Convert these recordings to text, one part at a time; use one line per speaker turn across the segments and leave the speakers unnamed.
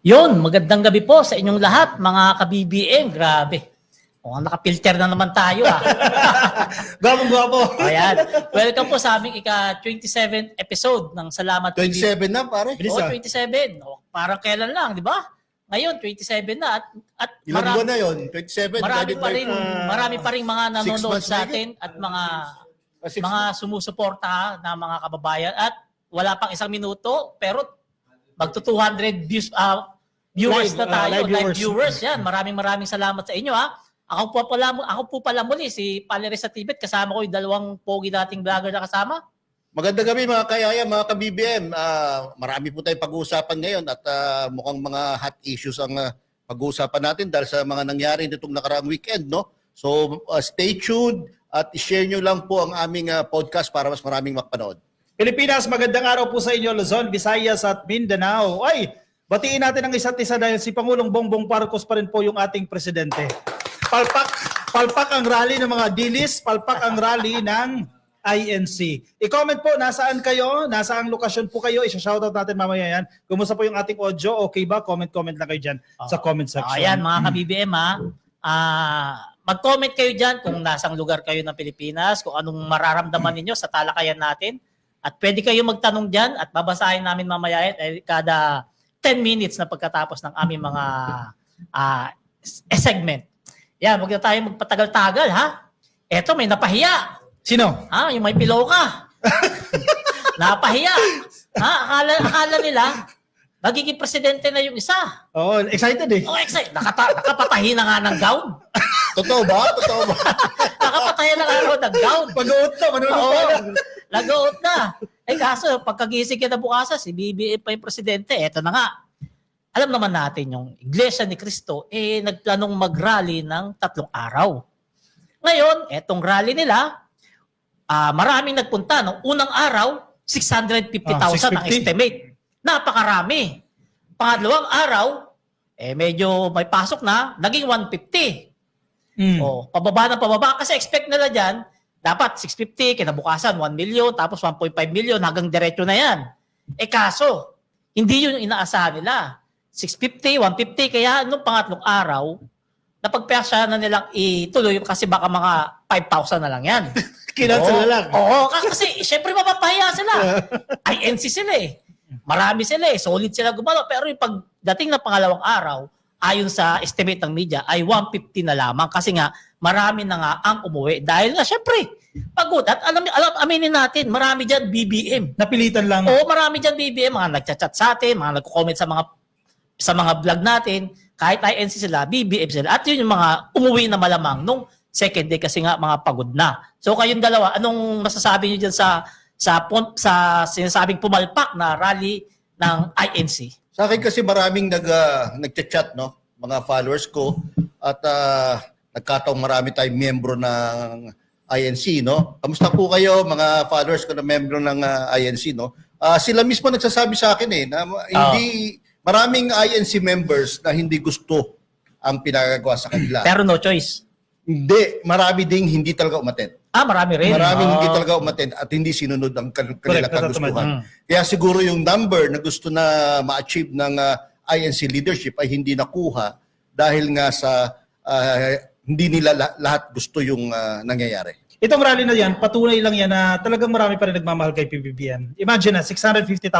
Yun, magandang gabi po sa inyong lahat, mga ka-BBM. Grabe. O, nakapilter na naman tayo ah.
Gwapong-gwapo.
Ayan. Welcome po sa aming ika-27th episode ng Salamat
27 na, pare.
Bilis,
Oo,
ah.
27. O, parang kailan lang, di ba? Ngayon, 27 na at
Ilang buwan na yun? 27?
marami pa rin mga
6
nanonood
months
sa
na
atin at mga
6
mga sumusuporta na mga kababayan at wala pang isang minuto pero magto 200 views viewers
Live,
na tayo,
live
live
viewers.
viewers. Yan, maraming salamat sa inyo ha. Ako po pala muli si Valerie sa Tibet, kasama ko yung dalawang pogi dating vlogger na kasama.
Magandang gabi mga kayaya, mga ka-BBM. Marami po tayong pag-uusapan ngayon at mukhang mga hot issues ang pag-uusapan natin dahil sa mga nangyari nitong nakaraang weekend, no? So stay tuned at i-share nyo lang po ang aming podcast para mas maraming makapanood.
Pilipinas, magandang araw po sa inyo, Luzon, Visayas at Mindanao. Ay, batiin natin ang isa't isa dahil si Pangulong Bongbong Marcos pa rin po yung ating presidente. Palpak ang rally ng mga dilis, palpak ang rally ng INC. I-comment po, nasaan kayo? Nasaang lokasyon po kayo? Isa-shoutout natin mamaya yan. Kumusta po yung ating audio? Okay ba? Comment lang kayo dyan sa comment section.
Ayan mga ka-BBM ha. Mag-comment kayo dyan kung nasang lugar kayo ng Pilipinas, kung anong mararamdaman ninyo sa talakayan natin. At pwede kayo magtanong dyan at babasahin namin mamaya kada 10 minutes na pagkatapos ng aming mga segment. Yan, huwag na tayo magpatagal-tagal ha. Eto, may napahiya.
Sino?
Yung may pillow ka. Napahiya. Akala nila, magiging presidente na yung isa.
Oh, excited eh.
Oh, excited. Nakapatahi na nga ng gown.
Totoo ba? Totoo ba?
Nakapatahi na nga ng gown.
Pag-uot na, manunod
Oo,
pa.
nag-uot na. Kaso, pagkagising ka na bukasan, si BBM pa yung presidente. Eto na nga. Alam naman natin yung Iglesia ni Cristo, nagplanong mag-rally ng 3 araw. Ngayon, etong rally nila, maraming nagpunta. Nung unang araw, 650,000 ang
650.
estimate. Napakarami. Pangalawang araw, medyo may pasok na, naging 150. Pababa ng pababa. Kasi expect nila dyan, dapat 650, kinabukasan 1 million, tapos 1.5 million, hanggang diretso na yan. Kaso, hindi yun yung inaasahan nila. 650, 150, kaya nung pangatlong araw, napagpasya na nilang ituloy kasi baka mga 5,000 na lang yan.
Kinansel na lang.
Oo, kasi syempre mapapahiya sila. INC sila eh. Marami sila eh. Solid sila gumalaw. Pero yung pagdating na pangalawang araw, ayon sa estimate ng media, ay 150 na lamang. Kasi nga, marami na nga ang umuwi. Dahil nga, syempre, pagod. At aminin natin, marami dyan BBM.
Napilitan lang.
Oo, marami dyan BBM. Mga nagchat-chat sa atin, mga nagko-comment sa mga vlog natin. Kahit INC sila, BBM sila. At yun yung mga umuwi na malamang nung second day kasi nga mga pagod na. So kayong dalawa, anong masasabi niyo dyan sa sinasabing pumalpak na rally ng INC?
Sa akin kasi maraming nagchat-chat, no? Mga followers ko. At nagkataong marami tayong miyembro ng INC, no? Kamusta po kayo, mga followers ko na miyembro ng INC, no? Sila mismo nagsasabi sa akin na hindi maraming INC members na hindi gusto ang pinagagawa sa kanila.
Pero no choice.
Hindi, marami ding hindi talaga umattend.
Marami rin.
Maraming hindi talaga umattend at hindi sinunod ang kanilang
Correct,
kagustuhan. Kaya siguro yung number na gusto na ma-achieve ng INC leadership ay hindi nakuha dahil nga sa hindi nila lahat gusto yung nangyayari.
Itong rally na yan, patunay lang yan na talagang marami pa rin nagmamahal kay PBBM. Imagine na, 650,000.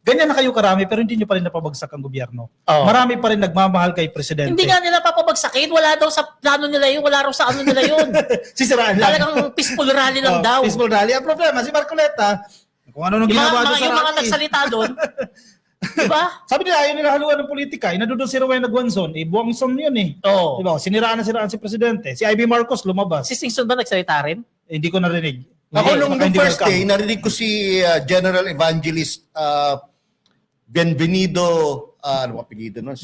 Ganyan na kayo karami pero hindi nyo pa rin napabagsak ang gobyerno.
Oo.
Marami pa rin nagmamahal kay Presidente.
Hindi nga nila papabagsakin. Wala daw sa plano nila yun. Wala raw sa ano nila yun.
Sisiraan lang.
Talagang peaceful rally lang daw.
Peaceful rally. Ang problema, si Marcoleta, kung ano nung ginawa doon sa
Yung mga
rally.
nagsalita doon, diba?
Sabi nila, ayaw nila haluan ng politika. Nandun si Rowena Guanzon. Buwangson yun eh.
Oo.
Diba? Siniraan si Presidente. Si Ivy Marcos lumabas.
Si Singson ba nagsalita rin?
Hindi ko narinig.
Ako
Hindi,
nung
baka hindi
first
welcome.
day, narinig ko si General Evangelist Bienvenido, ano ang apelyido nun?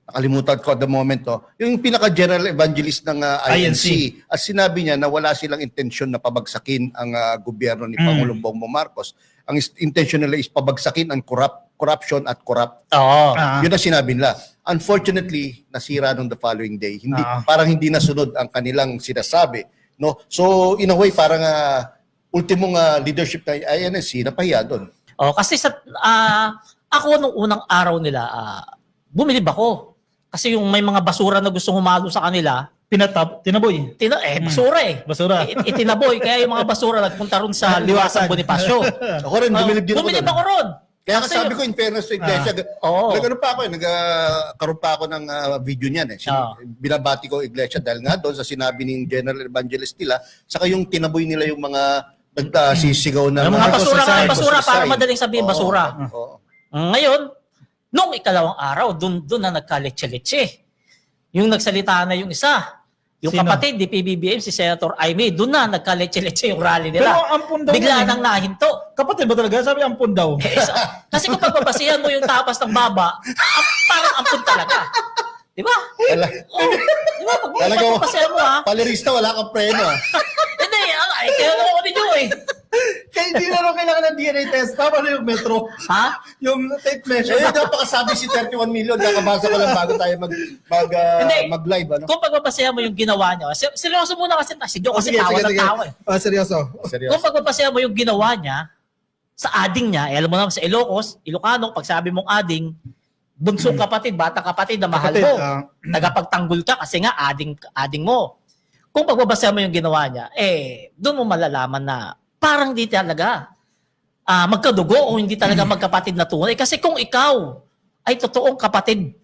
Nakalimutan ko at the moment, yung pinaka-general evangelist ng INC. At sinabi niya na wala silang intensyon na pabagsakin ang gobyerno ni Pangulong Bongbong Marcos. Ang intensyon nila is pabagsakin ang corruption at corrupt.
Oo.
Yun ang sinabi nila. Unfortunately, nasira nung the following day. Parang hindi nasunod ang kanilang sinasabi. No? So, in a way, parang ultimong leadership ng INC napahiya doon.
Kasi sa Ako nung unang araw nila, bumilib ako. Kasi yung may mga basura na gustong humalo sa kanila,
Tinaboy.
basura eh.
Basura.
Itinaboy. Kaya yung mga basura nagpunta ron sa Liwasan Bonifacio.
Ako rin, bumilib din ako
Bumilib
doon.
ako ron.
Kaya
Kasi
sabi ko, in fairness to Iglesia,
Oo.
nagkaroon pa ako, nagkaroon pa ako ng video niyan. Binabati ko Iglesia dahil nga doon sa sinabi ng General Evangelist nila, saka yung tinaboy nila yung mga nagsisigaw na
Yung
Mga
Marcos
basura nga,
Suicide.
basura. Para
Suicide.
madaling sabihin,
Oo.
basura.
Oo.
Ngayon, nung ikalawang araw, doon na nagkaletse-letse. Yung nagsalita na yung isa. Yung
Sino?
kapatid ni PBBM, si Senator Aimee, doon na nagkaletse-letse yung rally
Pero
nila.
ampun daw.
Bigla
yun eh.
nang nahinto.
Kapatid ba talaga? Sabi ampun daw.
Kasi kung pagbabasihan mo yung tapas ng baba, parang ampun talaga. Di ba? Di ba? Pag
Talaga,
pagbabasihan mo
Palerista, wala kang preno.
Hindi, kaya naman ako ninyo eh.
Kaya hindi na rin kailangan ng DNA test. Tama na yung metro.
Ha?
Yung tape measure.
Eh, napakasabi si 31 million. Kakabasa ko lang bago tayo
Hindi.
mag-live. Ano?
Kung pagbabasihan mo yung ginawa niya, seryoso muna kasi, si Joe kasi tawa ng tawa eh.
Seryoso.
Seryoso.
Kung pagbabasihan mo yung ginawa niya, sa ading niya, alam mo naman sa Ilocos, Ilocano, pag sabi mong ading, bunsong kapatid, batang kapatid na mahal
Kapatid,
mo, tagapagtanggol ka kasi nga ading mo. Kung pagbabasihan mo yung ginawa niya, doon mo malalaman na parang di talaga magkadugo o hindi talaga magkapatid na tunay. Kasi kung ikaw ay totoong kapatid,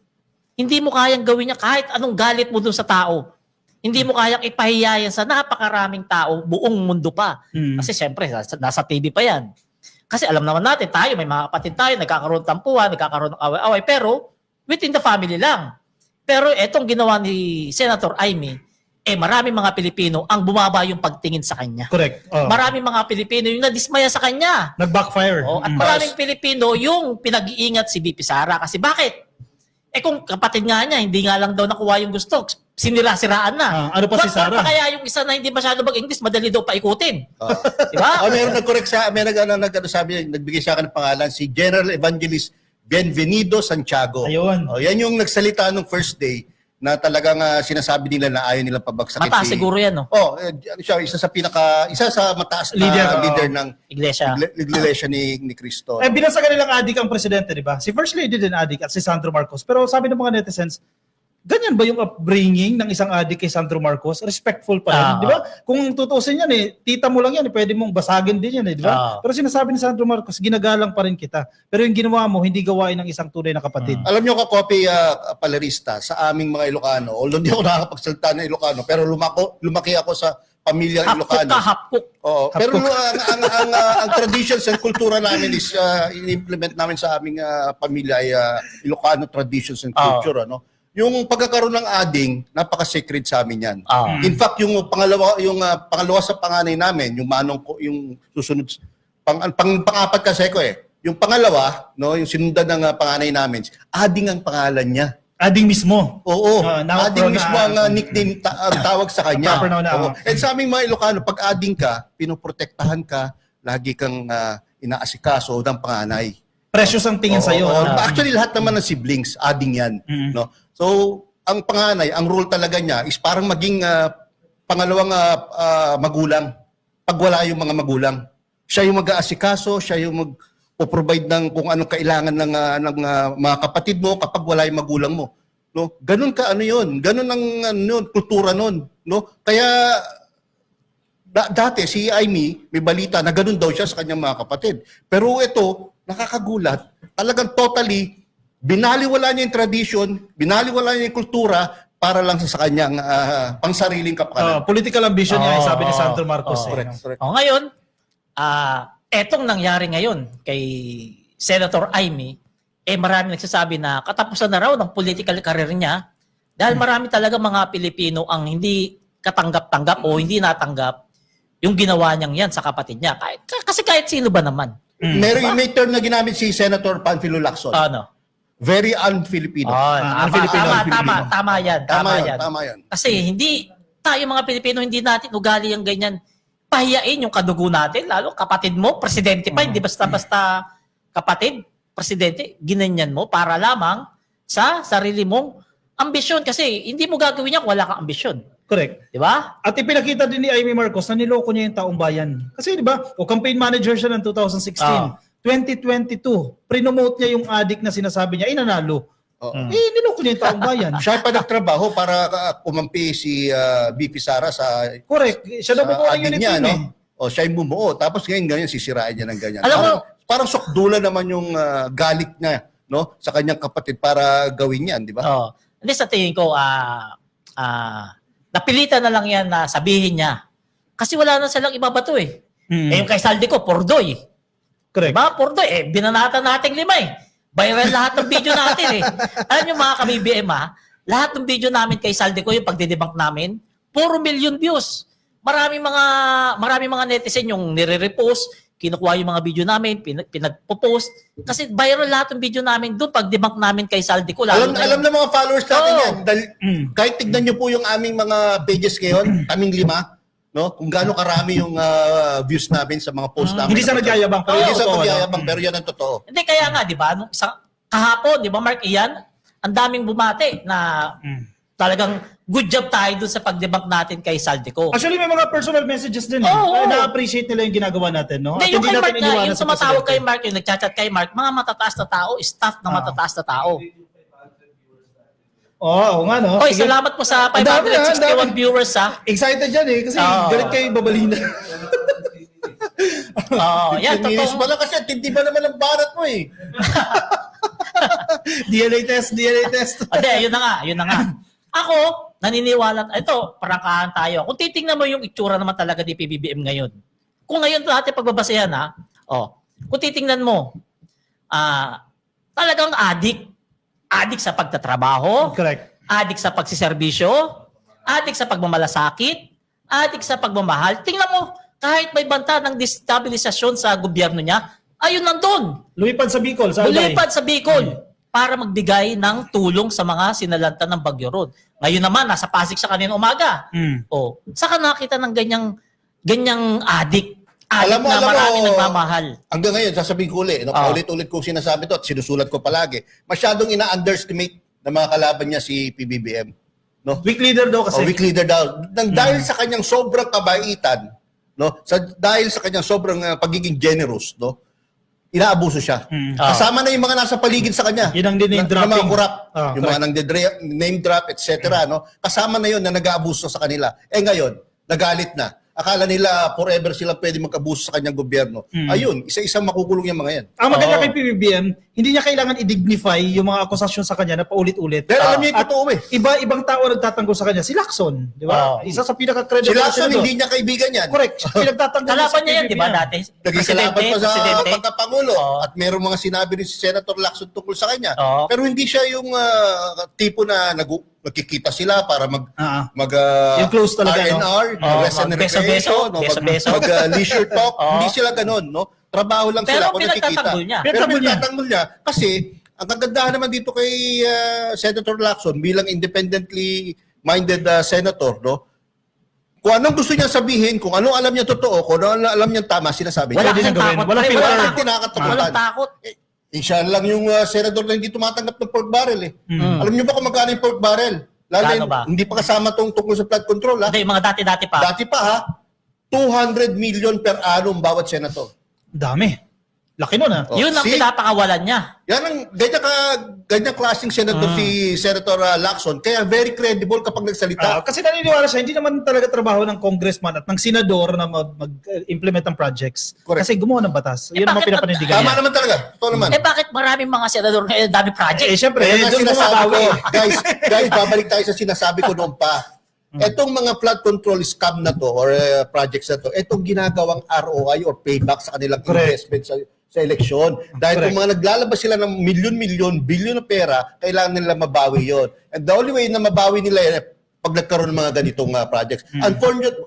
hindi mo kayang gawin niya kahit anong galit mo dun sa tao. Hindi mo kayang ipahiya yan sa napakaraming tao, buong mundo pa. Kasi syempre, nasa TV pa yan. Kasi alam naman natin, tayo, may mga kapatid tayo, nagkakaroon ng tampuhan, nagkakaroon ng away-away, pero within the family lang. Pero etong ginawa ni Senator Aimee, maraming mga Pilipino ang bumaba yung pagtingin sa kanya.
Correct.
Maraming mga Pilipino yung nadismaya sa kanya.
Nag-backfire.
At maraming Pilipino yung pinag-iingat si BP Sara. Kasi bakit? Kung kapatid nga niya, hindi nga lang daw nakuha yung gusto, sinira-siraan na.
Ano pa si Sara?
Kaya yung isa na hindi masyado mag-English, madali daw paikutin. Di ba?
Meron nag-correct sa, sabi, nagbigay sa akin ng pangalan, si General Evangelist Bienvenido Santiago.
Ayun.
Yan yung nagsalita nung first day na talagang sinasabi nila na ayaw nilang pabagsakin
Mataas siguro yan, no?
Siya, isa sa mataas na leader ng
Iglesia.
Iglesia ni Cristo.
Binasagan nilang adik ang presidente, di ba? Si First Lady din adik at si Sandro Marcos. Pero sabi ng mga netizens, ganyan ba yung upbringing ng isang adik kay Sandro Marcos? Respectful pa rin, di ba? Kung tutusin yan tita mo lang yan, pwede mong basagin din yan, di ba? Pero sinasabi ni Sandro Marcos, ginagalang pa rin kita. Pero yung ginawa mo, hindi gawain ng isang tunay na kapatid.
Alam nyo ka-copy palerista sa aming mga Ilocano, although hindi ako nakakapagsalita ng Ilocano, pero lumaki ako sa pamilyang Ilocano.
Hapok.
Oo. Pero ang traditions and kultura namin is in-implement namin sa aming pamilya ay Ilocano traditions and culture. Ano? Yung pagkakaroon ng ading, napaka-sacred sa amin yan. In fact, yung pangalawa sa panganay namin, yung manong ko, yung susunod, pang-apat kasi ko yung pangalawa, no, yung sinundan ng panganay namin, ading ang pangalan niya.
Ading mismo.
Oo. Ading mismo ang nickname tawag sa kanya.
Proper noun na.
And sa aming mga Ilocano, pag ading ka, pinoprotektahan ka, lagi kang inaasikaso ng panganay.
Precious ang tingin sa iyo.
Actually, lahat naman ng siblings, ading yan. No? So, ang panganay, ang role talaga niya is parang maging pangalawang magulang pag wala yung mga magulang. Siya yung mag-aasikaso, siya yung mag-provide ng kung anong kailangan ng mga kapatid mo kapag wala yung magulang mo. No? Ganun ka yun. Ganun ang kultura nun. No? Kaya dati si Aimee, may balita na ganun daw siya sa kanyang mga kapatid. Pero ito, nakakagulat. Talagang totally, binaliwala niya yung tradition, binaliwala niya yung kultura para lang sa kanyang pangsariling kapakanan.
Political ambition niya, sabi ni Sandro Marcos.
Correct.
Ngayon, etong nangyari ngayon kay Senator Aimee, marami nagsasabi na katapusan na raw ng political career niya dahil marami talaga mga Pilipino ang hindi katanggap-tanggap o hindi natanggap yung ginawa niyang yan sa kapatid niya. Kasi kahit sino ba naman.
May term na ginamit si Senator Panfilo Lacson. Very un-Filipino.
Tama yan.
Tama yan.
Kasi hindi, tayo mga Pilipino, hindi natin ugali yung ganyan. Pahiyain yung kadugo natin, lalo kapatid mo, presidente pa, hindi basta-basta kapatid, presidente, ginanyan mo para lamang sa sarili mong ambisyon. Kasi hindi mo gagawin yan kung wala kang ambisyon.
Correct.
Di ba?
At ipinakita din ni Aimee Marcos na niloko niya yung taong bayan. Kasi di ba, campaign manager siya ng 2016. 2022, prinomote niya yung addict na sinasabi niya, nanalo.
Oo.
Niloko niya yung taong bayan.
Siya pa nagtrabaho para kumampi si BP Sara sa
Correct. Siya daw bumuo ng
adik
unit
niya,
team
no?
eh.
O siya yung bumuo. Tapos ngayon ganyan, sisirain niya ng ganyan.
Alam mo,
Parang sukdula naman yung galit niya, no? Sa kanyang kapatid para gawin yan, di ba?
oh, hindi sa tingin ko, napilitan na lang yan na sabihin niya. Kasi wala na silang ibabato eh.
Mm.
Eh yung kay Saldico, Pordoy.
Correct.
Diba? Pordoy, binanatan nating 5 eh. Viral lahat ng video natin eh. Alam nyo mga ka-BBM lahat ng video namin kay Saldico, yung pagdidebunk namin, puro million views. Maraming mga netizen yung nire-repost, kinukuha yung mga video namin, pinagpo-post. Kasi viral lahat ng video namin doon pag debunk namin kay Saldico.
Alam ng mga followers natin
Oo.
yan. Dahil, kahit tignan nyo po yung aming mga pages ngayon, kaming 5, no? Kung gaano karami yung views namin sa mga posts namin.
Hindi sa nagyayabang, pero
Hindi sa
totoo,
nagyayabang, pero yan ang totoo.
Hindi kaya nga, di ba? Nung kahapon, di ba Mark Ian, ang daming bumate na talagang good job tayo dun sa pag-debunk natin kay Saldico.
Actually, may mga personal messages din eh.
Oo.
Na-appreciate nila yung ginagawa natin, no?
Hindi,
At
yung
hindi
kay
natin
Mark na,
iniwanan
yung
sa
tumatawag kay
presidente.
Mark, yung nagchat-chat kay Mark, mga matataas na tao, staff na matataas na tao.
Oo nga, no?
Oy,
Sige.
salamat po sa
Ang dami, ang
561
dami.
viewers
Excited yan eh, kasi
Oo.
galit kayo babalina.
Oo, yan,
Feminis
totoo.
pala kasi, tindi ba naman ang barat mo eh.
DNA test.
Hindi, yun na nga. Ako, naniniwala, ito, prangkahan tayo. Kung titingnan mo yung itsura naman talaga ni PBBM ngayon, kung ngayon natin pagbabasehan kung titingnan mo, talagang addict sa pagtatrabaho,
Correct.
addict sa pagsiservisyo, addict sa pagmamalasakit, addict sa pagmamahal. Tingnan mo, kahit may banta ng destabilisasyon sa gobyerno niya, ayun nandun.
Lumipad sa Bicol, sa Albay.
Lumipad sa Bicol para magbigay ng tulong sa mga sinalanta ng Baguio Road. Ngayon naman, nasa Pasig siya kanina umaga. Saka nakita ng ganyang addict.
Alam mo,
Maraming nagmamahal.
Hanggang ngayon, sasabihin ko ulit, paulit-ulit kong sinasabi to at sinusulat ko palagi, masyadong ina-underestimate ng mga kalaban niya si PBBM. No?
Weak leader daw kasi.
Weak leader daw. Dahil sa kanyang sobrang kabaitan, no? Dahil sa kanyang sobrang pagiging generous, no? Inaabuso siya. Kasama na yung mga nasa paligid sa kanya.
Yun ang
Na
name dropping.
mga kurap, yung mga name drop, etc. No? Kasama na yun na nag-aabuso sa kanila. Ngayon, nagalit na. Akala nila forever sila pwede mag-abuso sa kanyang gobyerno. Ayun, isa-isang makukulong yung mga yan.
Ang maganda kay PBBM, hindi niya kailangan i-dignify yung mga akusasyon sa kanya na paulit-ulit.
Dahil alam niya yung
At
totoo eh.
Ibang tao ang nagtatanggol sa kanya. Si Lacson, di ba? Isa sa pinaka-credible.
Si Lacson,
senador.
hindi niya kaibigan yan.
Correct. Pinagtatanggol
Kalaban niya yan, di ba, dati?
Naging kalaban pa sa
Presidente.
pagkapangulo.
Oo.
At merong mga sinabi rin si Senator Lacson tungkol sa kanya.
Oo.
Pero hindi siya yung tipo na nagkikita sila para mag
Yung close talaga, no?
R&R,
Oo,
rest and
mag-beso-beso,
recreation, no?
beso-beso.
Leisure talk.
Oo.
Hindi sila ganun, no? Trabaho lang
Pero
sila kung nakikita.
pinagtatanggol niya.
Pero pinagtatanggol niya kasi ang kagandahan naman dito kay Senator Lacson bilang independently minded senator, no? Kung anong gusto niya sabihin, kung anong alam niya totoo, kung anong alam niya tama, sinasabi niya.
Wala
Pwede
kang
na gawin.
takot.
Walang
Ay,
filter.
Walang
Tinakatakutan.
Walang takot.
Siya lang yung senador na hindi tumatanggap ng pork barrel eh. Alam niyo ba kung magkano yung pork barrel? Lalo
Kano
yung-
ba?
hindi pa kasama tong tungkol sa flood control ha.
Hindi, yung mga dati-dati pa.
Dati pa ha, 200 million per annum bawat senator.
Dami. Laki nun, ha?
Yun ang
See?
pinapakawalan niya.
Yan ang ganyan klaseng senator si Senator Lacson. Kaya very credible kapag nagsalita.
Kasi naniniwala siya, hindi naman talaga trabaho ng congressman at ng senador na mag-implement ng projects.
Correct.
Kasi gumawa ng batas. Yun naman
bakit-
pinapanindigan
Tama
niya.
naman talaga. Totoo naman.
Bakit maraming mga senador ngayon, dami project?
Siyempre,
Kaya nga
doon
sinasabi ko,
bumabawi.
guys, babalik tayo sa sinasabi ko noon pa. Etong mga flood control scam na to or projects na to, etong ginagawang ROI or payback sa kanilang
Correct.
investment sa eleksyon. Dahil kung mga naglalabas sila ng milyon-milyon, bilyon na pera, kailangan nila mabawi yon. And the only way na mabawi nila yan, pag nagkaroon ng mga ganitong projects.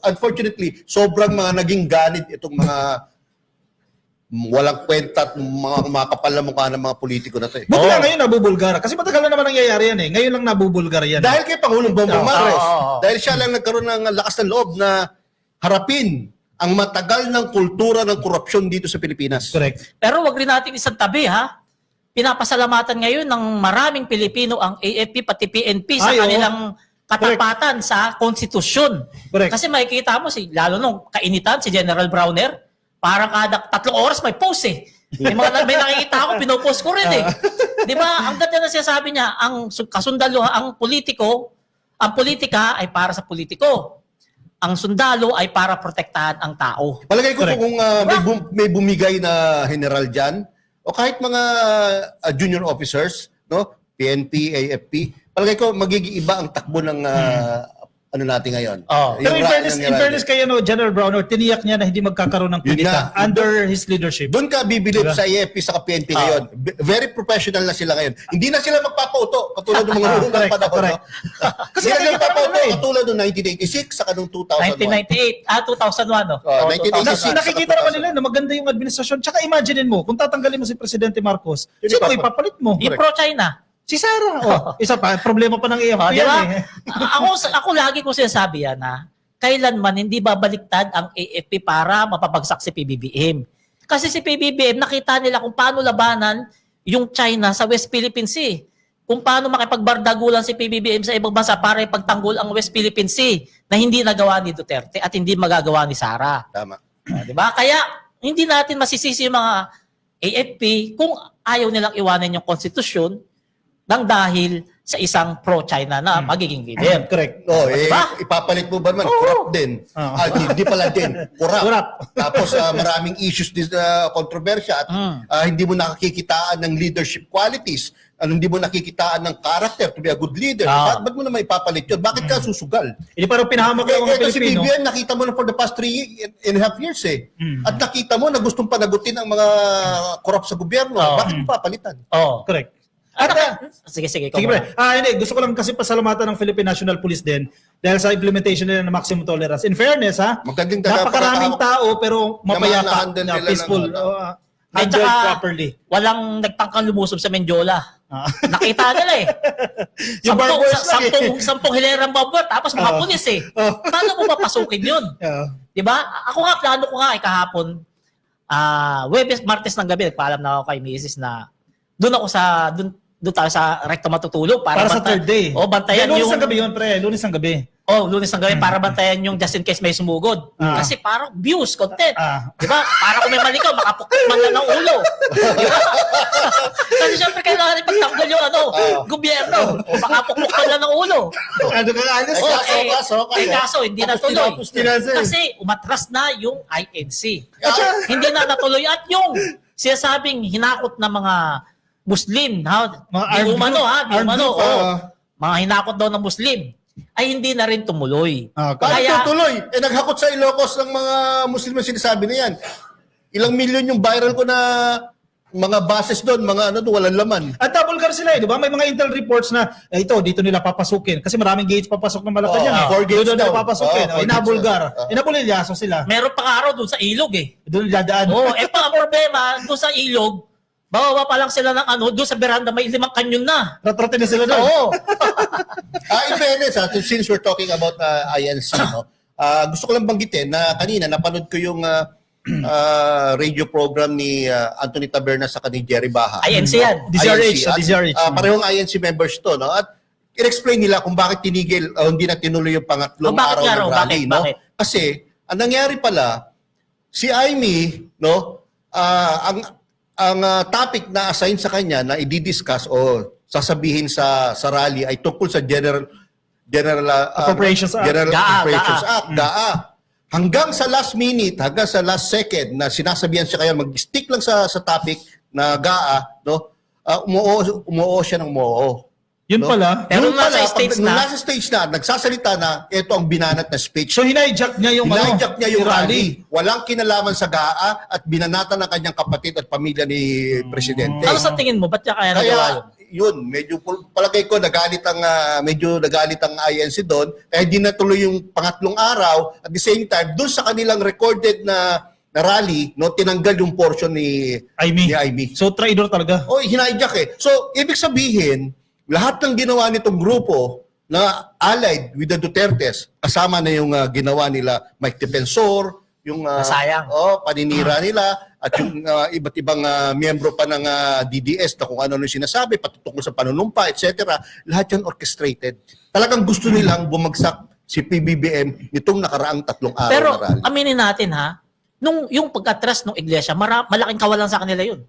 Unfortunately, sobrang mga naging ganid itong mga walang kwenta at mga kapal na mukha ng mga politiko na to eh.
Buti nga ngayon nabubulgar. Kasi matagal na naman nangyayari yan eh. Ngayon lang nabubulgar yan.
Dahil kay Pangulong Bongbong
Oo.
Marcos,
Oo.
dahil siya lang nagkaroon ng lakas ng loob na harapin ang matagal ng kultura ng korupsyon dito sa Pilipinas.
Correct.
Pero wag rin natin isang tabi, ha? Pinapasalamatan ngayon ng maraming Pilipino ang AFP pati PNP sa
Ay, oo.
kanilang katapatan sa konstitusyon.
Correct.
Kasi makikita mo, lalo nung kainitan, si General Browner, parang kada 3 oras may post eh. May nakikita ako, pinupost ko rin eh. Di ba? Ang ganda na sinasabi niya, ang kasundalo, ang politika ay para sa politiko. Ang sundalo ay para protektahan ang tao.
Palagay ko po
Correct.
kung may bumigay na general dyan, o kahit mga junior officers, no, PNP, AFP, palagay ko magiging iba ang takbo ng ano natin ngayon.
Oh.
Pero in fairness kay General Brownor, tiniyak niya na hindi magkakaroon ng
Yun
kudeta
nga.
under his leadership.
Doon ka bibilib
Diba?
sa AFP sa PNP ngayon. Very professional na sila ngayon. Hindi na sila magpapauto katulad ng mga unang
Correct,
panahon.
correct.
No?
Kasi
Kasi sila
nakikita
magpapauto
mo eh.
katulad ng 1986 saka nung 2001.
1998, 2001, no?
Oh, 1986.
Nakikita naman nila na maganda yung administrasyon. Tsaka imaginein mo, kung tatanggalin mo si Presidente Marcos,
Yun
sino
yung
ipapalit mo?
Yung pro-China.
Si Sara. Oh, isa pa, problema pa ng AFP
Oh, di ba?
yan eh.
ako lagi ko sinasabi yan na kailanman hindi babaliktad ang AFP para mapabagsak si PBBM. Kasi si PBBM, nakita nila kung paano labanan yung China sa West Philippine Sea. Kung paano makipagbardagulan si PBBM sa ibang bansa para ipagtanggol ang West Philippine Sea na hindi nagawa ni Duterte at hindi magagawa ni Sara.
Tama.
Di ba? Kaya hindi natin masisisi yung mga AFP kung ayaw nilang iwanan yung konstitusyon nang dahil sa isang pro-China na magiging leader.
Correct.
Oh,
Diba?
ipapalit mo ba naman?
Oo.
Corrupt din.
Oo.
Hindi pala din. Corrupt.
Corrupt.
Tapos maraming issues din kontrobersya at hindi mo nakakikitaan ng leadership qualities. Hindi mo nakikitaan ng character to be a good leader.
Ah.
Ba't mo naman ipapalit yun? Bakit ka susugal?
Hindi parang pinahamak yung mga
Ito si
Pilipino.
BBM, nakita mo na for the past 3.5 years eh. At nakita mo na gustong panagutin ang mga corrupt sa gobyerno.
Oo.
Bakit mo papalitan?
Oh.
Correct.
At,
At,
sige, ikaw
sige
muna.
pre. Hindi, gusto ko lang kasi pasalamatan ng Philippine National Police din dahil sa implementation nila ng maximum tolerance. In fairness,
Magandang
napakaraming tao pero mapayapa,
na-handle nila
peaceful,
ng-
At
handled
saka,
properly.
walang nagtangkang lumusob sa Menjola.
Ah.
Nakita nila eh.
Yung barbers lang eh.
Sampung hilerang barbers, tapos mga pulis eh.
Oh.
Paano mo papasukin yun? Di ba? Ako nga, plano ko nga kahapon, Webes, Martes ng gabi, nagpaalam na ako kay Mrs. na doon ako sa, doon tayo sa rekto matutulog
Para sa third day.
O, bantayan
Lunes
yung...
ang gabi yun, pre. Lunes ang gabi.
Oh, Lunes ng gabi para bantayan yung just in case may sumugod.
Ah.
Kasi parang views, content.
Ah.
Di ba? Para kung may mali ka, makapukit man lang ng ulo. Di ba? Kasi syempre kailangan ipagtanggol yung gobyerno. O makapukit man lang ng ulo.
Ano ka alis?
Kaso, hindi natuloy.
tinapos.
Kasi umatras na yung INC.
Ah.
Hindi na natuloy. At yung sinasabing hinakot na mga Muslim,
Mga
di
armed
umano,
group.
di
Armed
umano,
group,
mga hinakot daw ng Muslim, ay hindi na rin tumuloy.
Paano
Kaya-
tutuloy? Naghakot sa Ilocos ng mga Muslim ang sinasabi na yan. Ilang milyon yung viral ko na mga bases doon, mga walang laman.
At double car sila eh, di ba? May mga intel reports na dito nila papasukin. Kasi maraming gates papasok ng Malacanang.
Oh, 4 gates
Doon
daw.
nila papasukin.
Oh, 4
Inabulgar.
gates.
Inabulilyaso sila.
Meron pang araw doon sa ilog eh.
Doon dadaan.
Pa ang problema, doon sa ilog, bababa pa lang sila ng doon sa veranda may 5 kanyon na.
Ratratin na sila doon.
Oo.
In fairness, since we're talking about INC, no, gusto ko lang banggitin na kanina napanood ko yung radio program ni Anthony Taberna sa ni Jerry Baha.
INC yan.
DZRH,
At,
DZRH.
parehong INC members to, no? At in-explain nila kung bakit tinigil o hindi na tinuloy yung pangatlong
Bakit
araw
nga
ng
raw?
rally,
Bakit?
no?
Bakit?
Kasi ang nangyari pala, si Amy, no, ang topic na assign sa kanya na i-discuss o sasabihin sa rally ay tungkol sa General
Appropriations Act.
General
GAA,
Appropriations
GAA.
Act, GAA. Hanggang sa last minute, hanggang sa last second na sinasabihan siya kaya mag-stick lang sa topic na GAA, no? Umuo siya ng umuo.
Yun
no?
pala.
Pero
Yun
nasa
pala,
stage
nung
na.
nasa stage na, nagsasalita na, ito ang binanat na speech.
So hinijack niya yung
Hinijack niya yung
yung
rally. Walang kinalaman sa GAA at binanatan ng kanyang kapatid at pamilya ni Presidente.
Ano sa tingin mo? Ba't niya kaya nagawa yun?
Kaya yun, medyo palagay ko medyo nagalit ang INC doon. Kaya hindi natuloy yung pangatlong araw. At the same time, doon sa kanilang recorded na rally, no, tinanggal yung portion ni Amy.
So traidor talaga.
O, hinijack eh. So, ibig sabihin, lahat ng ginawa nitong grupo na allied with the Dutertes, kasama na yung ginawa nila Mike Defensor, yung
Nasayang.
paninira nila, at yung iba't ibang miyembro pa ng DDS na kung ano yung sinasabi, patutungkol sa panunumpa, etc. Lahat yan orchestrated. Talagang gusto nilang bumagsak si PBBM nitong nakaraang 3 araw
Pero
na rally.
aminin natin yung pag-atras ng iglesia, malaking kawalan sa kanila yun.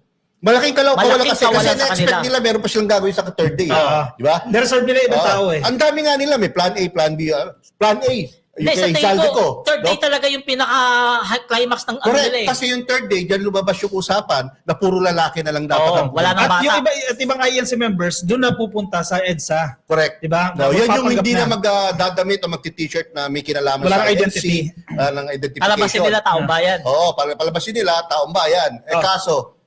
Malaking kawalan kasi
kawalan sa
na-expect
kanila.
nila meron pa silang gagawin sa third day. Di ba?
Nireserve nila ibang tao eh.
Ang dami nga nila, may plan A, plan B. Plan A, yung
Hindi, sa
kay
tingin
Saldi
ko, third day
no?
talaga yung pinaka-climax ng ano
Correct.
nila eh.
Kasi yung third day, dyan lumabas yung usapan na puro lalaki na lang dapat
Oo,
ang
wala nang
At
bata.
yung ibang INC members, doon na pupunta sa EDSA.
Correct.
Diba?
No, yan yung
Magpapanggap
hindi na
na.
magdadamit o magti-t-shirt na may kinalaman
Wala
sa
nang
INC,
identity.
ng identification.
Palabasin nila taong bayan.
Oo, palabasin nila, taong bayan. Kaso,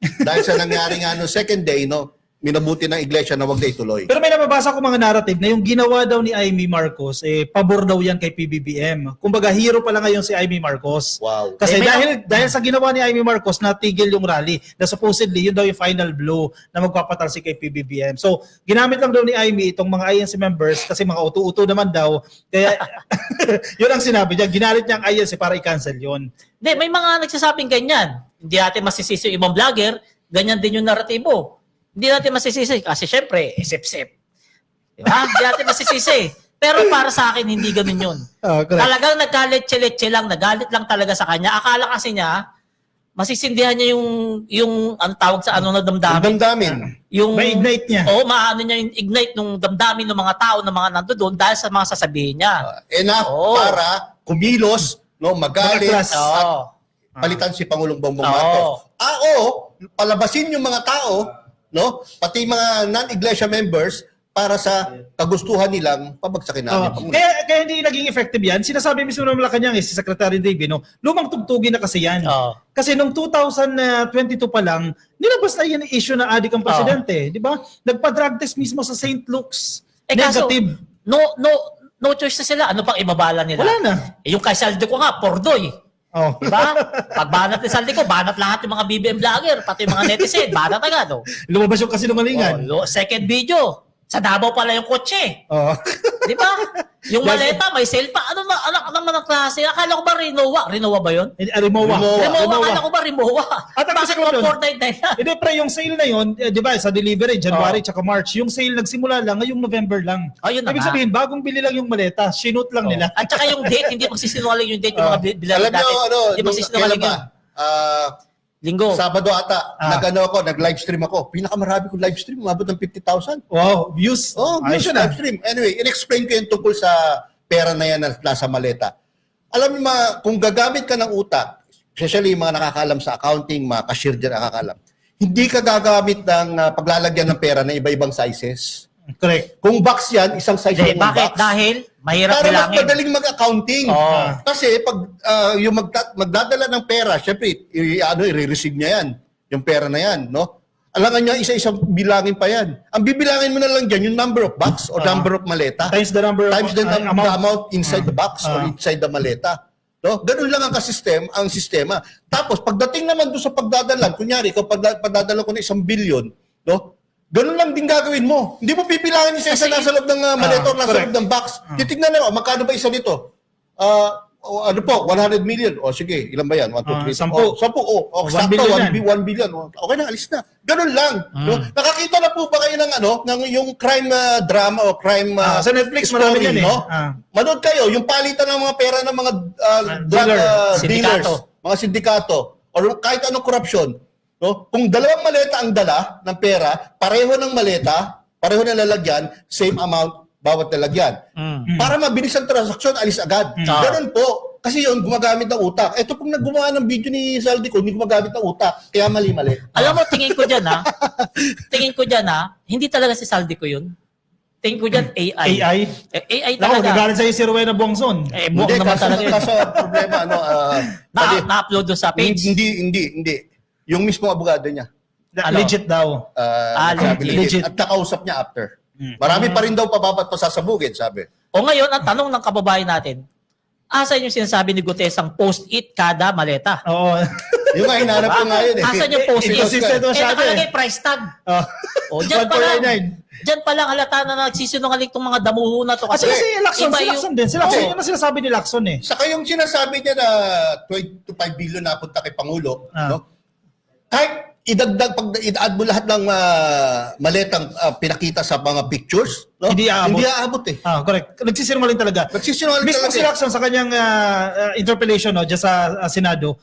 dahil sa nangyari nga no second day, no, minabuti ng iglesia na wag na ituloy.
Pero may nababasa ko mga narrative na yung ginawa daw ni Amy Marcos, pabor daw yan kay PBBM. Kumbaga, hero pala ngayon si Amy Marcos.
Wow.
Kasi
may
dahil sa ginawa ni Amy Marcos, natigil yung rally na supposedly yun daw yung final blow na magpapatalsi kay PBBM. So, ginamit lang daw ni Amy itong mga INC members kasi mga uto-uto naman daw. Kaya, yun ang sinabi niya. Ginalit niya ang INC para i-cancel yun.
Hindi, may mga nagsasabing ganyan. Hindi natin masisisi yung ibang vlogger, ganyan din yung naratibo. Hindi natin masisisi kasi syempre, sip-sip. Diba? Hindi natin masisisi. Pero para sa akin, hindi ganun yun.
Correct.
Talagang nagalit-letse lang, nagalit lang talaga sa kanya. Akala kasi niya, masisindihan niya yung ano tawag sa ano na
Ang
damdamin.
damdamin.
Yung
Ma-ignite niya.
Oo, maano niya yung ignite nung damdamin ng mga tao, ng mga nandoon dahil sa mga sasabihin niya.
Enough
Oo.
para kumilos, no, magalit,
Mag-atras.
at
Oo.
palitan si Pangulong Bongbong
Oo.
Marcos. Oo, palabasin yung mga tao, no, pati mga non-iglesia members para sa kagustuhan nilang pabagsakin natin. Pangulo.
Kaya hindi naging effective yan. Sinasabi mismo ng Malacanang si Secretary David, no, lumang tugtugin na kasi yan.
Oo.
Kasi nung 2022 pa lang, nilabas na yan yung issue na adik ang presidente. Di ba? Nagpa-drug test mismo sa St. Luke's.
Kaso,
Negative.
no choice na sila. Ano pang ibabala nila?
Wala na.
Yung kay Saldi ko nga, pordoy.
Oh.
Diba? Pag banat ni Saldi ko, banat lahat yung mga BBM vlogger, pati yung mga netizen, banat agad. Oh.
Lumabas yung kasinungalingan.
Second video, sa Davao pala yung kotse.
Oh.
Di ba? Yung maleta, may cellphone. Ano naman ang klase? Akala ko ba Rinoa? Rinoa ba yun?
Rimowa.
Rimoa, akala ko ba Rimoa?
At ang
Bakit
second
ba
doon?
499 yan?
Hindi, pre, yung sale na yun, di ba, sa delivery, January tsaka March, yung sale nagsimula lang ngayong November lang.
Oh, yun na
Ibig
nga.
sabihin, bagong bili lang yung maleta, sinut lang nila.
At saka yung date, hindi magsisinungaling yung date yung mga bilari
Alam
dati.
niyo, ano,
Hindi
kailan
magsisinungaling
ba?
yun. Linggo.
Sabado ata, nag-livestream ako. Pinakamarami kong livestream, umabot ng 50,000.
Wow, views.
Oh,
Ayos
views
na.
live stream. Anyway, in-explain ko yung tungkol sa pera na yan na nasa maleta. Alam mo, kung gagamit ka ng utak, especially yung mga nakakalam sa accounting, mga cashier dyan nakakalam, hindi ka gagamit ng paglalagyan ng pera na iba-ibang sizes.
Correct.
Kung box yan, isang size
Hindi,
lang yung
bakit?
box.
Dahil mahirap
Para mas
bilangin.
madaling mag-accounting.
Oo.
Kasi pag yung magdadala ng pera, syempre, i-receive niya yan. Yung pera na yan, no? Alangan niya, isa-isang bilangin pa yan. Ang bibilangin mo na lang dyan, yung number of box or number of maleta.
Times the number of
Times the
amount.
amount inside the box or inside the maleta. No? Ganun lang ang sistema. Tapos, pagdating naman doon sa pagdadala, kunyari, kung pagdadala ko na 1 billion, no? Ganun lang din gagawin mo. Hindi mo pipilangin isa-isa
Kasi-
nasa loob ng maleta o nasa
correct.
loob ng box. Titignan na, magkano ba isa nito? Ano po, 100 million. O sige, ilan ba yan? 1, 2, 3.
10.
10. O,
1
sakto,
billion
1 billion. Okay na, alis na. Ganun lang. No? Nakakita na po ba kayo ng yung crime drama o crime
Sa Netflix, marami yan eh.
no? Manood kayo, yung palitan ng mga pera ng mga drug
dealer.
dealers,
Sindikato.
mga sindikato, or kahit anong korupsyon. No? Kung dalawang maleta ang dala ng pera, pareho ng maleta, pareho ng lalagyan, same amount bawat lalagyan. Para mabilis ang transaksyon, alis agad. Ganun po. Kasi yun, gumagamit ng utak. Ito pong naggumawa ng video ni Saldi ko, hindi gumagamit ng utak. Kaya mali-mali.
Alam mo, tingin ko dyan hindi talaga si Saldi ko yun. Tingin ko dyan AI.
AI.
AI
Naku,
talaga.
nagalit sa'yo si Rowena Buangson.
Buong naman talaga yun.
Kaso problema,
Na-upload doon sa page.
Hindi. Yung mismong abogado niya.
Ano?
Legit daw.
Sabi
legit.
At nakausap niya after. Marami pa rin daw pasasabugin, sabi.
O ngayon, ang tanong ng kababayan natin, asan yung sinasabi ni Gutes ang post-it kada maleta?
Oo.
Yung nga, hinahanap ko nga yun eh.
Asan yung post-it?
Inconsistent masyado eh.
nakalagay price tag.
Oh.
O, dyan pa lang.
1,499.
Dyan pa lang halata na nagsisinungaling itong mga damuho na to.
Kasi Lacson,
iba
si
yung-
Lacson din. Si Lacson, yun ang sinasabi ni Lacson eh.
Saka yung sinasabi niya na 2 to 5 billion na punta kay Pangulo, no? Kahit idagdag, pag i-add mo lahat ng maletang pinakita sa mga pictures, no?
Hindi aabot.
Hindi aabot eh.
Correct. Nagsisinungaling talaga.
Nagsisinungaling
Mismo
talaga
si
eh.
Lacson sa kanyang interpellation no, dyan sa Senado,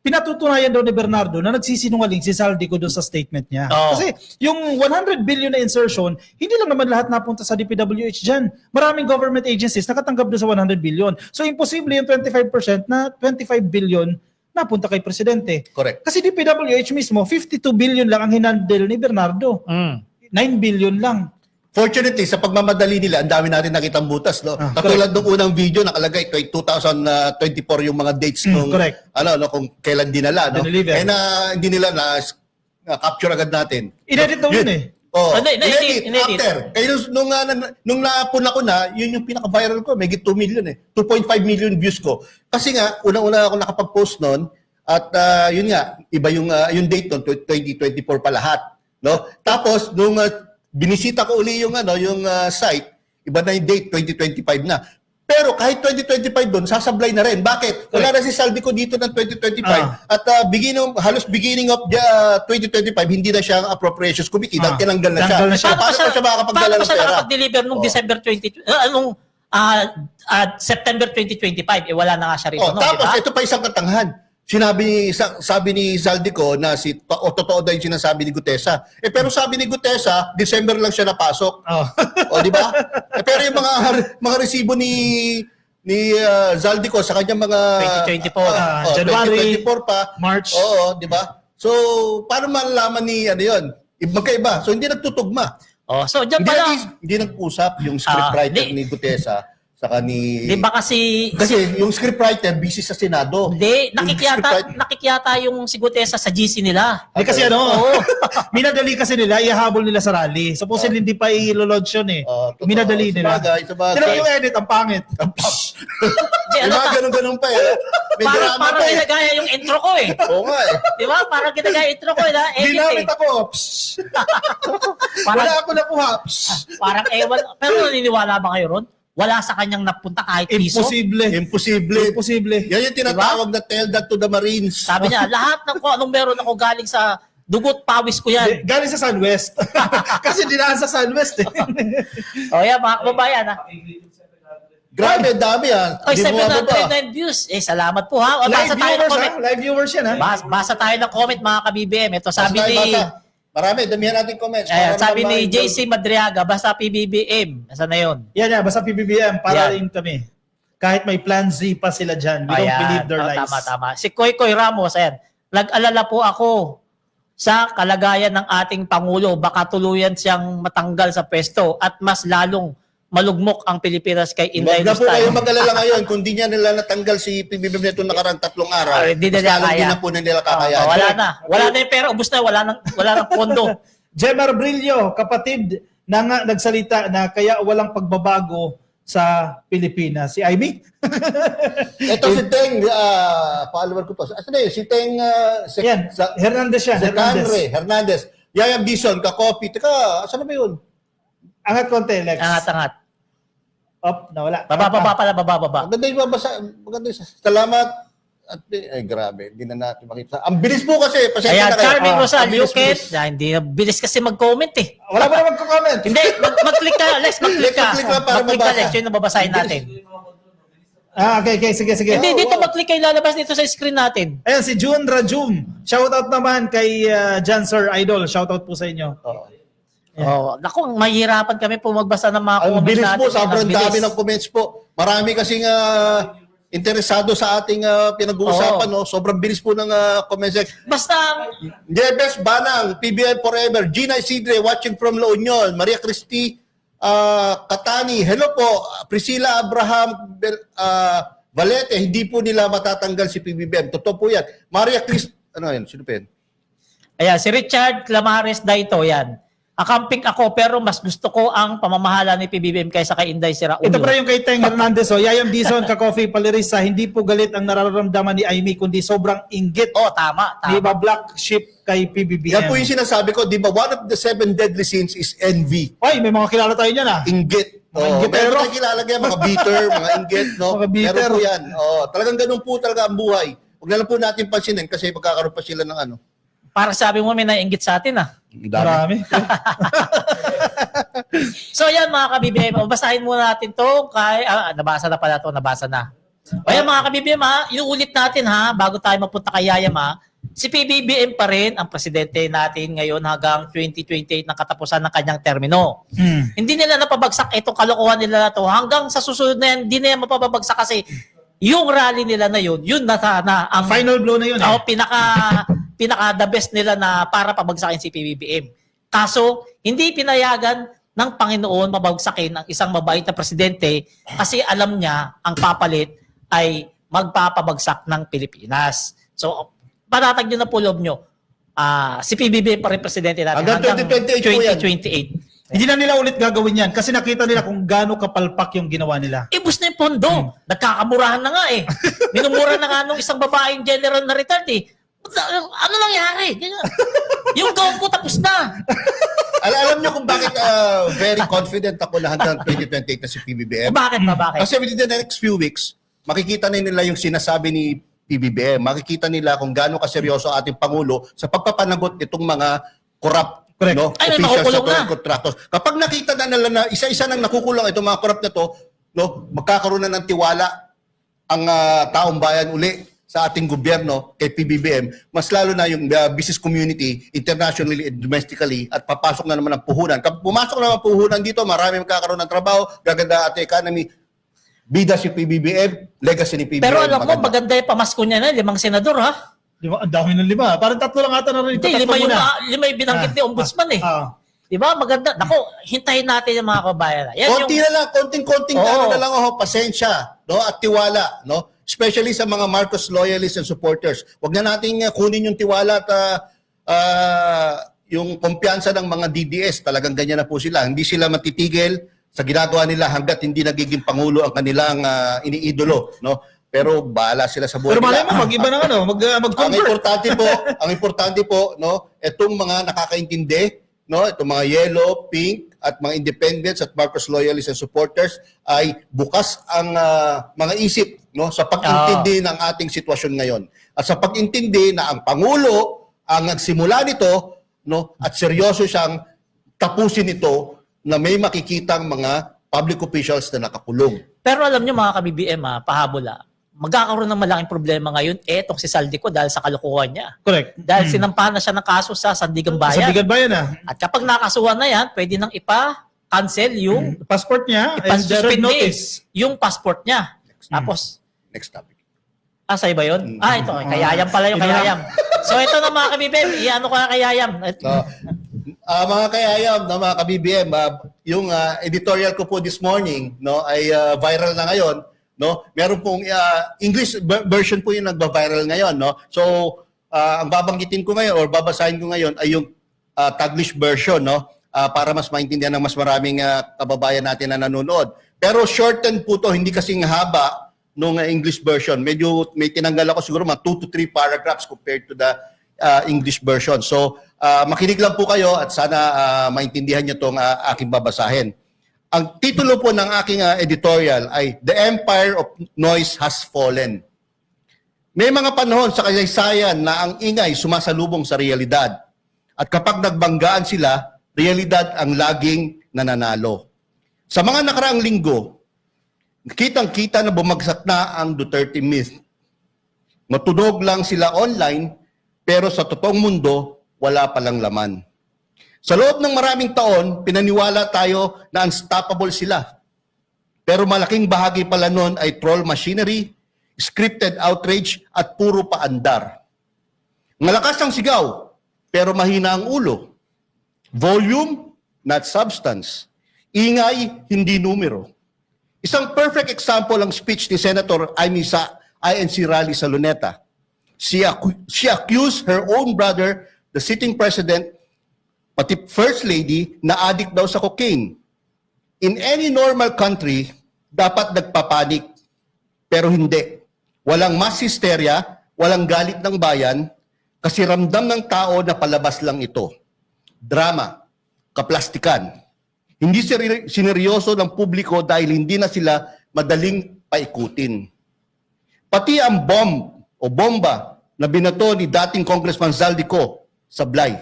pinatutunayan daw ni Bernardo na nagsisinungaling si Saldico doon sa statement niya.
Oo.
Kasi yung 100 billion na insertion, hindi lang naman lahat napunta sa DPWH dyan. Maraming government agencies nakatanggap doon sa 100 billion. So imposible yung 25% na 25 billion napunta kay Presidente.
Correct.
Kasi DPWH mismo, 52 billion lang ang hinandle ni Bernardo. 9 billion lang.
Fortunately, sa pagmamadali nila, ang dami natin nakitang butas, no? Katulad ng unang video, nakalagay 2024 yung mga dates nung
correct.
kung kailan dinala, no?
Deliver.
Hindi nila na capture agad natin.
Inedit daw yun eh.
Oh,
Inedit.
after. Kaya nung napuna ko na, yun yung pinaka-viral ko, may 2 million eh. 2.5 million views ko. Kasi nga, unang-una ako nakapag-post noon at yun nga, iba yung date noon, 2024 pa lahat, no? Tapos nung binisita ko uli yung site, iba na yung date, 2025 na. Pero kahit 2025 doon, sasablay na rin. Bakit? Wala na si Saldico dito ng 2025 at halos beginning of 2025, hindi na siya ang appropriations committee dahil tinanggal na siya.
Tanggal na siya.
Paano pa siya makakapagdala ng pera?
nakapag-deliver nung December 20, September 2025, wala na nga siya rito.
Tapos ito pa isang katangahan. Sabi ni Saldico na totoo daw yung sinasabi ni Gutesa. Pero sabi ni Gutesa, December lang siya napasok. Di ba? Pero yung mga resibo ni Saldico sa kanyang mga
2024,
January,
2024 pa,
March.
Oo, di ba? So, paano malalaman ni yun? Magkaiba. So, hindi nagtutugma.
so diyan pa lang.
Hindi nag-usap yung scriptwriter ni Gutesa saka ni...
Di ba kasi
yung scriptwriter busy sa Senado.
Hindi,
Yung
nakikyata yung si Gutesa sa GC nila.
Ay kasi minadali kasi nila, ihahabol nila sa rally. Supposedly hindi pa i-launch yun eh.
Totoo.
Minadali nila.
Sabagay.
Tinaw yung edit, ang pangit.
Di,
Yung mga ganun-ganun pa eh. May drama
parang
pa eh.
ginagaya yung intro ko eh.
Oo nga eh.
Di ba? Parang ginagaya yung intro ko eh.
Ginamit
Edit eh.
ako.
Parang,
Wala ako nakuha.
parang ewan. Pero naniniwala ba kayo ron? Wala sa kanyang napunta kahit piso.
Imposible.
Imposible.
Yan yung tinatawag na tell that to the Marines.
Sabi niya, lahat ng kung anong meron ako galing sa dugot pawis ko yan.
Galing sa Sunwest. Kasi dinaan sa Sunwest eh.
Yan mga kababayan ha.
Grabe, dami
Oy, 709 views. Salamat po ha. Basa tayo ng comment.
Live viewers yan ha.
Basa tayo ng comment mga ka-BBM. Ito sabi ni...
Marami, damihan natin comments.
sabi ni JC Madriaga, basta PBBM. Nasaan na yun?
Yan, basta PBBM, para
Yan.
rin kami. Kahit may plan Z pa sila dyan, we don't believe their lies.
Tama. Si Koy Ramos, ayan. Nag-alala po ako sa kalagayan ng ating Pangulo. Baka tuluyan siyang matanggal sa pwesto at mas lalong malugmok ang Pilipinas kay Inday
Huwag na po kayo
Lustay.
mag-alala ngayon. Kung di niya nila natanggal si PBBM nito nakarang 3 araw,
Hindi
mas
nila
lalong
kaya.
di na po nila kakayanin.
Wala na. Wala na yung pera. Ubus na. Wala nang pondo.
Jemar Brillo, kapatid na nga nagsalita na kaya walang pagbabago sa Pilipinas. Si Amy?
Ito si Teng, follower ko to. Asa na yun? Si Teng,
Yan, Hernandez siya.
Hernandez. Yayam Dison, ka-copy. Teka, asan na ba yun?
Angat konti, Lex.
Angat.
Up, nawala.
Baba.
Maganda yung babasa. Maganda yung salamat. At, grabe. Hindi na natin makita. Ang bilis po kasi. Pasensya
Ayan,
na kayo.
Charming Rosal,
Ang bilis.
hindi na bilis kasi mag-comment eh.
Wala ba na magko-comment?
Hindi, mag-click ka, Lex, mag-click ka.
Mag-click ka para
Mag-click ka,
mabasa.
Lex, yun ang babasahin natin.
Okay, sige.
Hindi, dito mag-click kayo, lalabas dito sa screen natin.
Ayan, si June Rajum. Shoutout naman kay Jan Sir Idol. Shoutout po sa inyo.
Naku, mahirapan kami po magbasa ng mga
Ang
comments
bilis
natin.
po. Sobrang
Ang bilis.
dami ng comments po. Marami kasing interesado sa ating pinag-uusapan. No? Sobrang bilis po ng comments.
Basta,
Jebes Banang, PBM Forever, Gina Isidre watching from La Union, Maria Cristi Katani, hello po, Priscilla Abraham Valete, hindi po nila matatanggal si PBBM. Totoo po yan. Maria Cristi, ano yan, sino pa yan?
ayan, si Richard Clamares Daito, yan. Akamping ako pero mas gusto ko ang pamamahala ni PBBM kaysa kay Inday Siraulo.
Ito pa yung kay Teng Hernandez. Yayam Dison, ka-coffee, palirisa. Hindi po galit ang nararamdaman ni Amy, kundi sobrang inggit.
Tama.
Di ba black sheep kay PBBM?
Yan po yung sinasabi ko, di ba, one of the 7 deadly sins is envy.
Ay, may mga kilala tayo niyan
Inggit.
inggitero.
Meron tayo kilala yan, mga bitter, mga inggit, no?
Mga bitter.
Meron po yan. Talagang ganun po talaga ang buhay. Huwag na lang po natin pansinin kasi magkakaroon pa sila ng ano.
Para sabi mo may naiinggit sa atin
Marami.
So yan mga ka-BBM, basahin muna natin to kay nabasa na pala to, nabasa na. Kaya mga kabibim ha, inuulit natin ha, bago tayo mapunta kay Yayam ha, si PBBM pa rin ang presidente natin ngayon hanggang 2028 ng katapusan ng kanyang termino. Hindi nila napabagsak itong kalokohan nila na to. Hanggang sa susunod na yan, hindi na yan mapapabagsak kasi yung rally nila na yun na ang
Final blow na yun eh.
pinaka the best nila na para pabagsakin si PBBM. Kaso, hindi pinayagan ng Panginoon mabagsakin ang isang mabait na presidente kasi alam niya ang papalit ay magpapabagsak ng Pilipinas. So, patatag nyo na po loob nyo. Si PBBM pa rin presidente natin
Hanggang 2028 po yan.
2028.
Hindi na nila ulit gagawin yan kasi nakita nila kung gaano kapalpak yung ginawa nila.
Ibus na yung pondo. Nagkakamurahan na nga eh. Minumura na nga nung isang babaeng general na retired eh. Ano nangyari? Ganyan. Yung gawin ko tapos na.
Alam niyo kung bakit very confident ako na hanggang 2028 na si PBBM?
Bakit ba? Bakit?
Kasi within the next few weeks, makikita na nila yung sinasabi ni PBBM. Makikita nila kung gaano kaseryoso ating Pangulo sa pagpapanagot nitong mga corrupt
Correct.
no,
Ay, may
officials
makukulong
at
na.
contractors. Kapag nakita na nila na isa-isa nang nakukulong itong mga corrupt na to, no, magkakaroon na ng tiwala ang taong bayan uli sa ating gobyerno kay PBBM, mas lalo na yung business community internationally and domestically at papasok na naman ang puhunan. Kapag pumasok na ang puhunan dito, marami magkakaroon ng trabaho, gaganda ating economy. Bida si PBBM, legacy ni PBBM.
Pero alam mo, maganda yung pamasko niya na, 5 senador ha.
Ang dami ng 5. Parang 3 lang ata na rin.
Hindi, 5 yung binanggit ni Ombudsman eh. Di ba? Maganda. Nako, hintayin natin yung mga kabayan. Yan
Konti
yung,
na lang, konting-konting
Oo.
ano na lang pasensya, no? At tiwala, no? Especially sa mga Marcos loyalists and supporters. Huwag na nating kunin yung tiwala at yung kumpiyansa ng mga DDS. Talagang ganyan na po sila. Hindi sila matitigil sa ginagawa nila hanggat hindi nagiging pangulo ang kanilang iniidolo, no? Pero bahala sila sa buhay
Pero malay
nila.
mo, mag-iba ng ano,
Ang
mag-convert.
importante po, no, itong mga nakakaintindi, no, itong mga yellow, pink at mga independents at Marcos loyalists and supporters ay bukas ang mga isip, no, sa pag-intindi ng ating sitwasyon ngayon. At sa pag-intindi na ang pangulo ang nagsimula nito, no, at seryoso siyang tapusin ito na may makikitang mga public officials na nakakulong.
pero alam nyo mga ka-BBM ha, pahabol magkakaroon ng malaking problema ngayon etong si Saldico dahil sa kalokohan niya.
Correct.
Dahil sinampahan na siya ng kaso sa Sandigan Bayan.
Sa Bigan Bayan
At kapag nakasuhan na yan, pwede nang ipa-cancel yung
passport niya and the red
ipa-suspend
notice.
yung passport niya. Tapos,
Next topic.
sa iba yun? Ito. Kayayam pala yung kayayam. So ito na mga ka-BBM, iano ko na kayayam.
Mga kayayam, no, mga ka-BBM, yung editorial ko po this morning, no, ay viral na ngayon, no. Meron pong English version po yung nagba-viral ngayon, no. So ang babanggitin ko ngayon or babasahin ko ngayon ay yung Taglish version, no, para mas maintindihan ng mas maraming kababayan natin na nanonood. Pero shortened po to, hindi kasing haba nung English version. Medyo may tinanggal ako siguro mga 2 to 3 paragraphs compared to the English version. So, makinig lang po kayo at sana maintindihan nyo itong aking babasahin. Ang titulo po ng aking editorial ay The Empire of Noise Has Fallen. May mga panahon sa kasaysayan na ang ingay sumasalubong sa realidad. At kapag nagbanggaan sila, realidad ang laging nananalo. Sa mga nakaraang linggo, kitang-kita na bumagsak na ang Duterte myth. Matunog lang sila online, pero sa totoong mundo, wala palang laman. Sa loob ng maraming taon, pinaniwala tayo na unstoppable sila. Pero malaking bahagi pala nun ay troll machinery, scripted outrage, at puro paandar. Malakas ang sigaw, pero mahina ang ulo. Volume, not substance. Ingay, hindi numero. Isang perfect example ang speech ni Senator Amy sa INC rally sa Luneta. She accused her own brother, the sitting president, pati first lady, na addict daw sa cocaine. In any normal country, dapat nagpapanik. Pero hindi. Walang mass hysteria, walang galit ng bayan, kasi ramdam ng tao na palabas lang ito. Drama, kaplastikan. Hindi sineryoso ng publiko dahil hindi na sila madaling paikutin. Pati ang bomba na binato ni dating Congressman Zaldico sa Blay.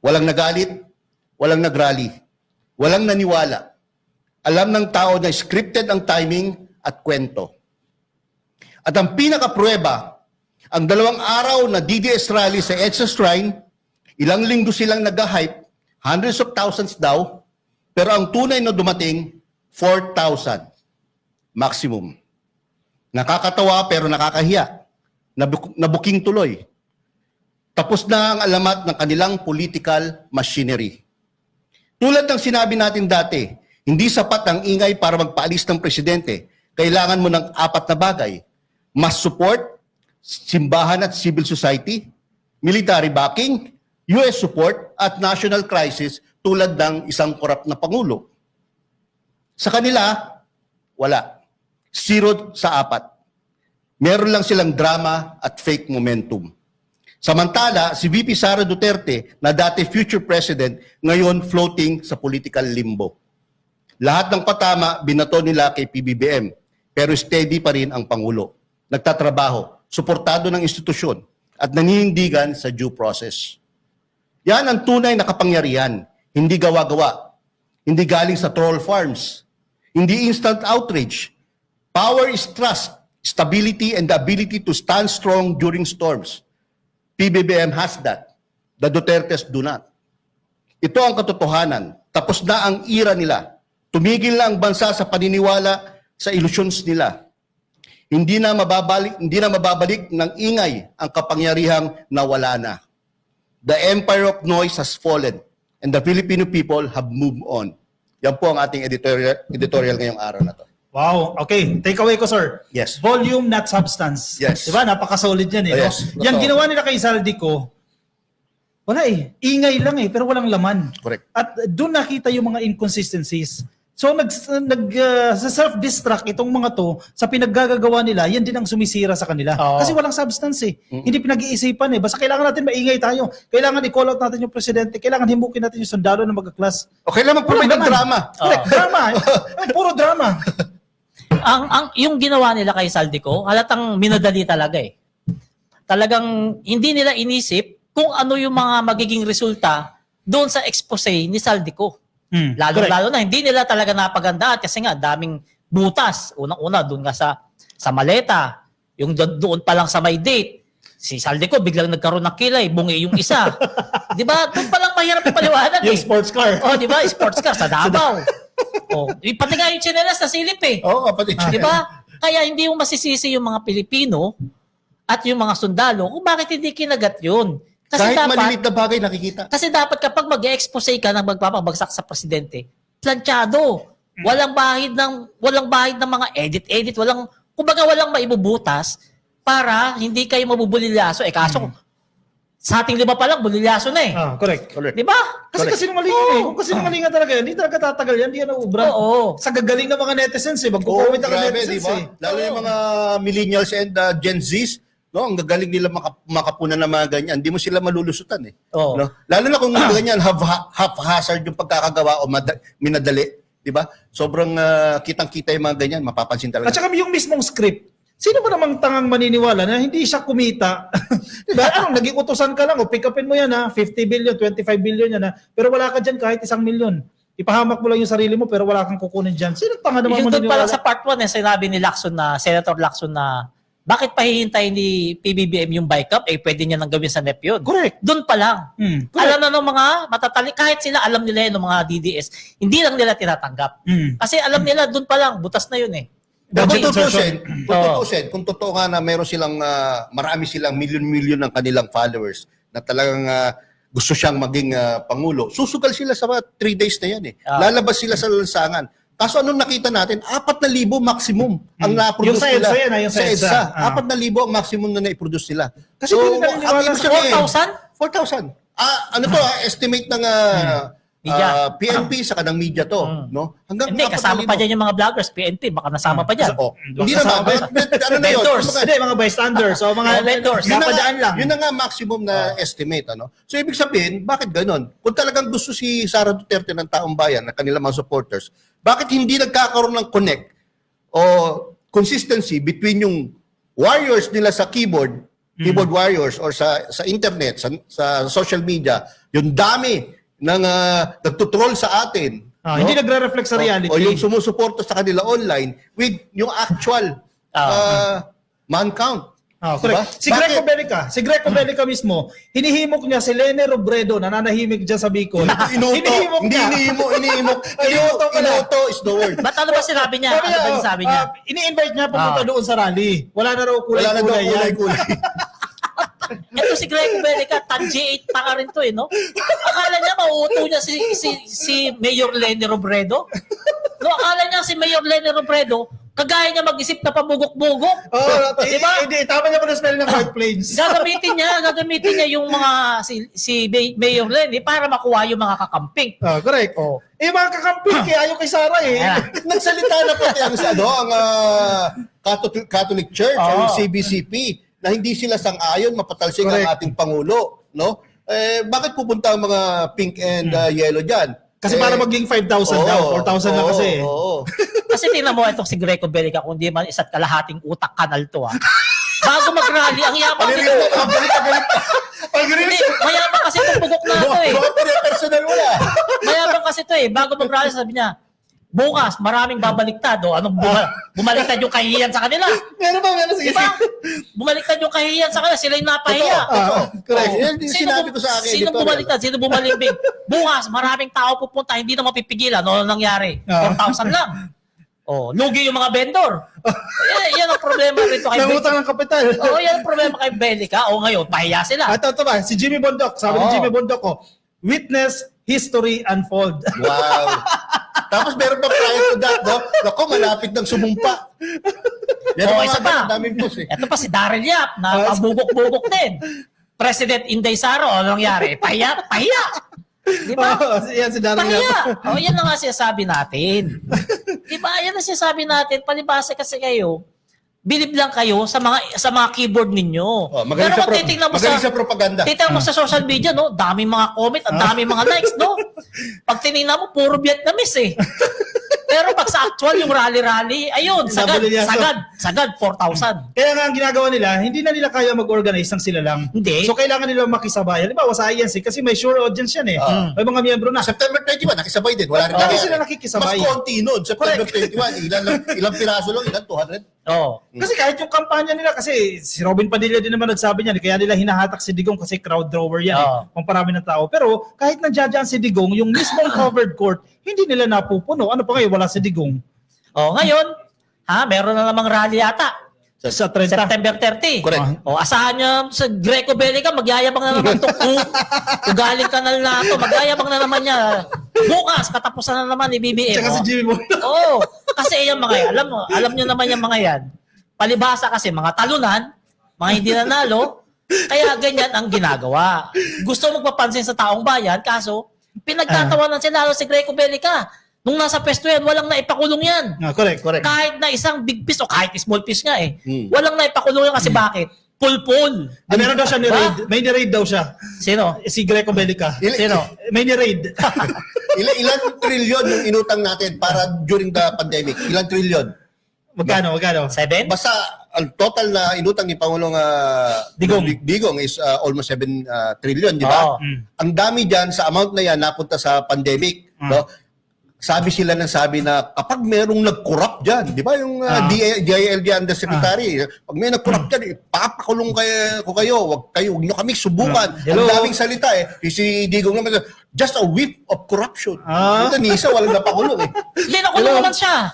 Walang nagalit, walang nagrally, walang naniwala. Alam ng tao na scripted ang timing at kwento. At ang pinaka-pruweba, ang 2 araw na DDS rally sa EDSA Shrine, ilang linggo silang nag-hype, hundreds of thousands daw, pero ang tunay na dumating, 4,000 maximum. Nakakatawa pero nakakahiya. Nabuking tuloy. Tapos na ang alamat ng kanilang political machinery. Tulad ng sinabi natin dati, hindi sapat ang ingay para magpaalis ng presidente. Kailangan mo ng 4 na bagay. Mas support, simbahan at civil society, military backing, US support, at national crisis tulad ng isang korap na pangulo. Sa kanila, wala. 0 sa 4. Meron lang silang drama at fake momentum. Samantala, si VP Sara Duterte, na dati future president, ngayon floating sa political limbo. Lahat ng patama, binato nila kay PBBM, pero steady pa rin ang Pangulo. Nagtatrabaho, suportado ng institusyon, at naninindigan sa due process. Yan ang tunay na kapangyarihan, hindi gawa-gawa, hindi galing sa troll farms, hindi instant outrage. Power is trust, stability, and the ability to stand strong during storms. PBBM has that. The Dutertes do not. Ito ang katotohanan. Tapos na ang era nila. Tumigil na ang bansa sa paniniwala sa illusions nila. Hindi na mababalik ng ingay ang kapangyarihang nawala na. The empire of noise has fallen and the Filipino people have moved on. Yan po ang ating editorial ngayong araw na to.
Wow. Okay. Takeaway ko, sir.
Yes.
Volume, not substance.
Yes.
Diba? Napaka-solid yan eh.
Oh,
No?
yes.
Yan
Totoo.
ginawa nila kay Saldico. Wala eh. Ingay lang eh, pero walang laman.
Correct.
At doon nakita yung mga inconsistencies. So sa self-destruct itong mga to, sa pinaggagawa nila, yan din ang sumisira sa kanila.
Oo.
Kasi walang substance eh. Hindi pinag-iisipan eh. Basta kailangan natin maingay tayo. Kailangan i-call out natin yung presidente. Kailangan himukin natin yung sundalo ng magka-class.
Okay lang mag-provide ng drama.
Correct. Drama. Ay, puro drama.
Yung ginawa nila kay Saldico, halatang minadali talaga eh. Talagang hindi nila inisip kung ano yung mga magiging resulta doon sa expose ni Saldico. Lalo-lalo na, hindi nila talaga napagandaan kasi nga daming butas. Unang-una, doon nga sa maleta, yung doon pa lang sa may date, si Saldico biglang nagkaroon ng kilay, bungi yung isa. Di ba? Doon pa lang mahirap ipaliwanag
Yung
eh.
sports car.
Oh, di ba? Sports car sa Davao. Oh, pati nga yung tsinelas na silip eh.
Oo, kapatid.
Di ba? Kaya hindi mo masisisi yung mga Pilipino at yung mga sundalo kung bakit hindi kinagat yun. Kasi
Kahit
dapat,
malilit na bagay nakikita.
kasi dapat kapag mag-expose ka ng magpapabagsak sa presidente, planchado. Walang bahid ng mga edit, kumbaga walang maibubutas para hindi kayo mabubulilyaso. Kaso, sa ating 5 pa lang, bulilyaso na eh.
Correct.
Di ba?
Kasi kasinungalingan eh. Kung kasinungalingan talaga yan, hindi talaga tatagal yan, hindi yan naubra.
Oo.
Sa gagaling ng mga netizens eh,
Oo,
magkukomment ang
grabe,
netizens
di ba?
eh.
Lalo yung mga millennials and Gen Zs, no, ang gagaling nila makapunan ng mga ganyan. Hindi mo sila malulusutan eh.
Oo.
No? Lalo na kung ganyan, haphazard yung pagkakagawa o minadali. Di ba? Sobrang kitang-kita yung mga ganyan, mapapansin talaga.
At saka yung mismong script, sino ba namang tangang maniniwala na hindi siya kumita? Diba? Anong, naging utusan ka lang, o pick upin mo yan ha, 50 billion, 25 billion yan ha, pero wala ka dyan kahit 1 milyon. Ipahamak mo lang yung sarili mo, pero wala kang kukunin dyan. Sino tanga naman
Yung doon
maniniwala?
pala sa part 1, sinabi ni Lacson Senator Lacson na bakit pahihintayin ni PBBM yung bike up? Pwede niya nang gawin sa NEP yun.
Correct.
Doon pa lang.
Correct.
Alam na ng mga matatali, kahit sila alam nila yun ng mga DDS, hindi lang nila tinatanggap. Kasi alam nila, doon pa lang, butas na yun eh.
Kung
Budget
tutusin,
insertion.
kung totoo nga na meron silang, marami silang milyon-milyon ng kanilang followers na talagang gusto siyang maging pangulo, susugal sila sa 3 days na yan eh. Lalabas sila sa lansangan. Kaso anong nakita natin? 4,000 maximum ang na-produce
Yung sa
nila.
EDSA yan, yung sa EDSA.
4,000 ang maximum na na-produce nila.
Kasi hindi naniniwala
ang ibig
sa
sabihin,
4,000?
4,000. Ano to, estimate ng
Media.
PNP sa kanang media to, no? Hanggang
Hindi, kasama pa dyan yung mga vloggers, PNP, baka nasama pa dyan.
Hindi naman, ano na yun?
Vendors.
Kumbaga,
Hindi, mga bystanders. O mga
vendors.
napadaan lang.
Yun na nga maximum na estimate. Ano? So ibig sabihin, bakit ganun? Kung talagang gusto si Sara Duterte ng taong bayan, ng kanilang mga supporters, bakit hindi nagkakaroon ng connect o consistency between yung warriors nila sa keyboard warriors or sa internet, sa social media, yung dami ng nagtutroll sa atin.
Hindi nagre-reflect sa reality.
O yung sumusuporta sa kanila online with yung actual man count.
Correct.
Diba?
Si Greco Belica mismo, hinihimok niya si Lene Robredo, nananahimik dyan sa Bicol. Hinihimok
Hindi
niya.
iniimok.
Inuuto pala.
Inuuto is the word.
Ba't ano ba sinabi niya? Ano ba yung sabi niya?
Ini-invite niya pumunta doon sa rally. Wala na raw
Wala na daw
kulay-kulay yan.
kulay-kulay.
Ito si Greco Belica, tag G8 pa ka rin to eh, no? Akala niya mauuto niya si Mayor Lene Robredo. No, akala niya si Mayor Lene Robredo, kagaya niya mag-isip na pabugok-bugok.
Diba? Hindi, tama niya pa na spell ng White Plains.
Gagamitin niya yung mga si Mayor Lene para makuha yung mga kakamping.
Correct.
Oh.
Mga kakamping, kaya ayaw kay Sara eh.
Ayan.
Nagsalita na pati ang Catholic Church,
Oo.
ang CBCP, na hindi sila sang-ayon mapatalsik ang
Correct.
ating Pangulo. No? Bakit pupunta ang mga pink and yellow dyan?
Kasi para maging 5,000 daw, 4,000 na kasi.
Oo.
Kasi tingnan mo itong si Greco Belica, kung di man isa't kalahating utak kanal to Bago mag-rally, ang yabang
Paniris
nito.
na, galit.
Hindi, mayabang kasi itong bugok na ito eh.
Bakit personal wala?
Mayabang kasi ito eh. Bago mag-rally, sabi niya, bukas, maraming babaliktad. O, anong bumaliktad yung kahihiyan sa kanila?
Meron sige.
Diba? Bumaliktad yung kahihiyan sa kanila. Sila yung napahiya.
Correct.
Yan yung sinabi ko sa akin.
Sino
editorial.
bumaliktad? Sino bumalimbing? Bukas, maraming tao pupunta. Hindi na mapipigilan. Ano nangyari? 4,000 lang. Oh, lugi yung mga vendor. Yan ang problema rito kay
Nangutang
Belica.
ng kapital.
Yan ang problema kay Belica. Ngayon, pahiya sila.
Ito ba? Si Jimmy Bondoc. Sabi ni
Oo.
Jimmy Bondoc witness history unfold.
Wow. Tapos meron pa prior to that, no? Naku, malapit ng sumumpa. Meron
Isa pa.
daming post eh.
Ito pa si Daryl Yap na pabubok-bubok din. President Inday Saro, ano nangyari? Pahiya. Di ba?
Yan si Darren
Pahiya. Yan na nga sinasabi natin. Di ba? Yan ang sinasabi natin. Palibasa kasi kayo, bilib lang kayo sa mga keyboard ninyo.
Magaling
Pero
sa
kung titingnan mo
magaling sa propaganda.
titingnan mo sa social media, no? Daming mga comment, ang daming mga likes, no? Pag tinignan mo, puro Vietnamese eh. Pero pag sa actual, yung rally-rally, ayun, sagad,
Nabulilyaso.
sagad, 4,000.
Kaya nga ang ginagawa nila, hindi na nila kaya mag-organize ng sila lang.
Hindi.
So kailangan nila makisabay. Halimbawa sa INC kasi may sure audience yan eh. May mga miyembro na.
September 21, nakisabay din. Wala rin
Hindi
nangyari.
sila nakikisabay.
Mas konti nun. September 21, ilang piraso lang, ilang 200.
Oo.
Kasi kahit yung kampanya nila, kasi si Robin Padilla din naman nagsabi niyan, kaya nila hinahatak si Digong kasi crowd drawer yan kung parami ng tao. Pero kahit nandiyan si Digong, yung mismong covered court, hindi nila napupuno. Ano pa kayo, wala si Digong.
Ngayon, meron na namang rally yata.
Sa 30.
September 30.
Correct.
Asahan niyo sa Greco Belica, magyayabang na naman itong ugaling kanal na ito. Magyayabang na naman niya. Bukas, katapusan na naman ni BBM.
Tsaka si Jimmy Bondoc.
Kasi yung mga yan, alam niyo naman yung mga yan. Palibasa kasi, mga talunan, mga hindi nanalo, kaya ganyan ang ginagawa. Gusto magpapansin sa taong bayan, kaso pinagtatawanan sila lalo si Greco Belica. Nung nasa pwesto yan, walang naipakulong yan.
Correct.
Kahit na isang big piece o kahit small piece nga walang naipakulong yan kasi bakit? Pulpul.
Meron daw siya ni-raid. May ni-raid daw siya.
Sino?
Si Greco Belica.
Sino?
May ni-raid.
Ilang trilyon yung inutang natin para during the pandemic? Ilang trilyon?
Magkano?
7?
Basta ang total na inutang ni Pangulong Digong is almost 7 trillion, di ba? Ang dami diyan sa amount na yan napunta sa pandemic, no? Sabi na kapag merong nag-corrupt dyan, di ba yung DILG Undersecretary, pag may nag-corrupt dyan, papakulong kayo, wag nyo kami subukan.
Hello?
Ang daming salita Si Digong naman, just a whiff of corruption. Ito ni isa, walang napakulong
Hindi, nakulong naman siya.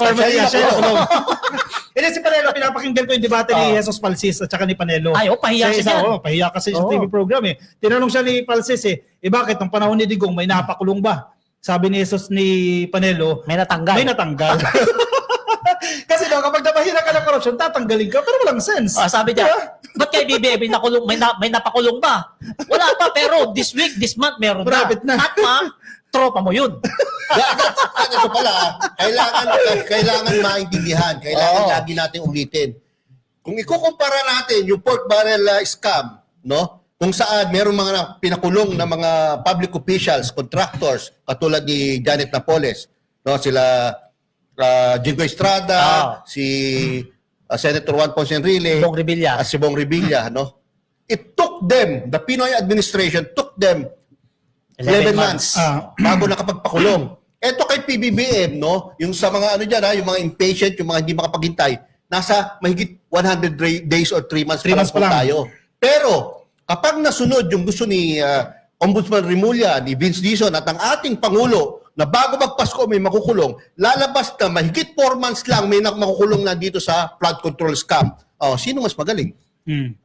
Siya nakulong. Hindi si Panelo, pinapakinggan ko yung debate ni Jesus Palsis at saka ni Panelo.
Pahiya siya dyan.
Pahiya kasi sa TV program eh. Tinanong siya ni Palsis bakit nung panahon ni Digong may napakulong ba? Sabi ni Jesus ni Panelo,
May natanggal.
may natanggal. Kasi daw, kapag napahira ka ng korupsyon, tatanggalin ka, pero walang sense.
Sabi niya, ba't kay BBM may napakulong ba? Wala pa, pero this week, this month, meron
Malapit na.
At tropa mo yun.
Ito pala, kailangan maintindihan, kailangan lagi natin ulitin. Kung ikukumpara natin yung pork barrel scam, no? Kung saan merong mga pinakulong na mga public officials, contractors, katulad ni Janet Napoles, no? Sila Jingo Estrada, si Senator Juan Ponce Enrile,
Bong Revilla.
at si Bong Revilla, no? It took them, the Pinoy administration took them 11 months bago nakapagpakulong. Ito kay PBBM, no? Yung sa mga yung mga impatient, yung mga hindi makapaghintay, nasa mahigit 100 days or 3 months
3 months
pa
pa
lang
lang.
tayo. Pero kapag nasunod yung gusto ni Ombudsman Remulla, ni Vince Dizon at ang ating Pangulo na bago magpasko may makukulong, lalabas na mahigit 4 months lang may makukulong na dito sa flood control scam. Oh, sino mas magaling?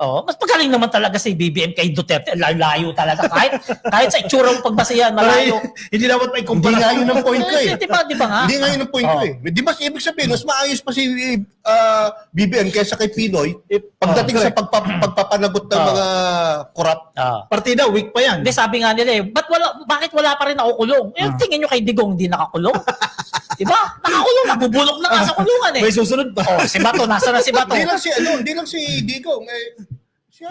Oh, mas magaling naman talaga si BBM kay Duterte. Layo talaga. Kahit sa itsura ng pagbasihan, malayo.
Hindi dapat may
Hindi
kumpara.
nga yun ang point ko eh.
Di ba nga?
Hindi nga yun ang point ko eh. Di ba ibig sabihin, mas maayos pa si BBM kaysa kay Pinoy pagdating sa pagpapanagot ng mga korap.
Partida, weak pa yan.
Hindi, sabi nga nila bakit wala pa rin nakukulong? Tingin nyo kay Digong hindi nakakulong? Diba? Nakakulong, nabubulok na nga sa kulungan eh.
May susunod pa.
Oh, si Bato, nasa na si Bato?
Hindi lang si Digong, si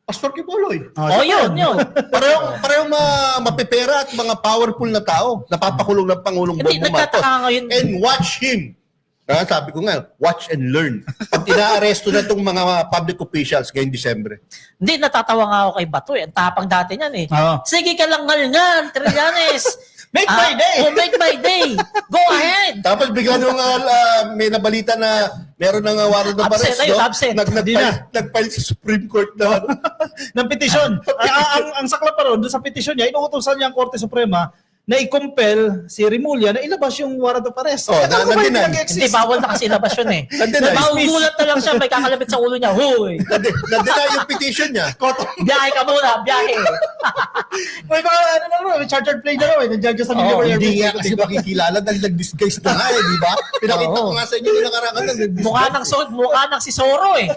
Pastor Kibuloy.
Yun.
Parehong mapipera at mga powerful na tao. Napapakulong ng Pangulong
Hindi,
Bongbong Marcos.
nagtataka ngayon.
And watch him. Sabi ko nga, watch and learn. Pag tinaaresto na itong mga public officials ngayong Disyembre.
Hindi, natatawa nga ako kay Bato eh. Ang tapang dati niyan eh.
Oo.
Sige ka lang ngalngal, Trillanes.
Make my day!
Make my day! Go ahead!
Tapos bigla nung may nabalita na meron ng warrant of
Absent
arrest.
ayun, absent.
Nag-file sa Supreme Court na.
ng petisyon. ang sakla pa ron, doon sa petisyon niya, inuutosan niya ang Korte Suprema na i-compel si Remulla na ilabas yung warrant of arrest.
Oh, nandun na.
Hindi, bawal na kasi ilabas yun eh.
Nandun na.
Magugulat na lang siya, may kakalabit sa ulo niya. Huy!
Nandun yung petition niya.
Biyahe ka muna, biyahe.
May mga may chartered plane na raw eh. Nandiyan dyan sa New York.
Hindi nga kasi makikilala nag-disguise na nga di ba? Pinakita ko nga sa inyo yung nakarangan nag-disguise.
Mukha ng si Soro eh.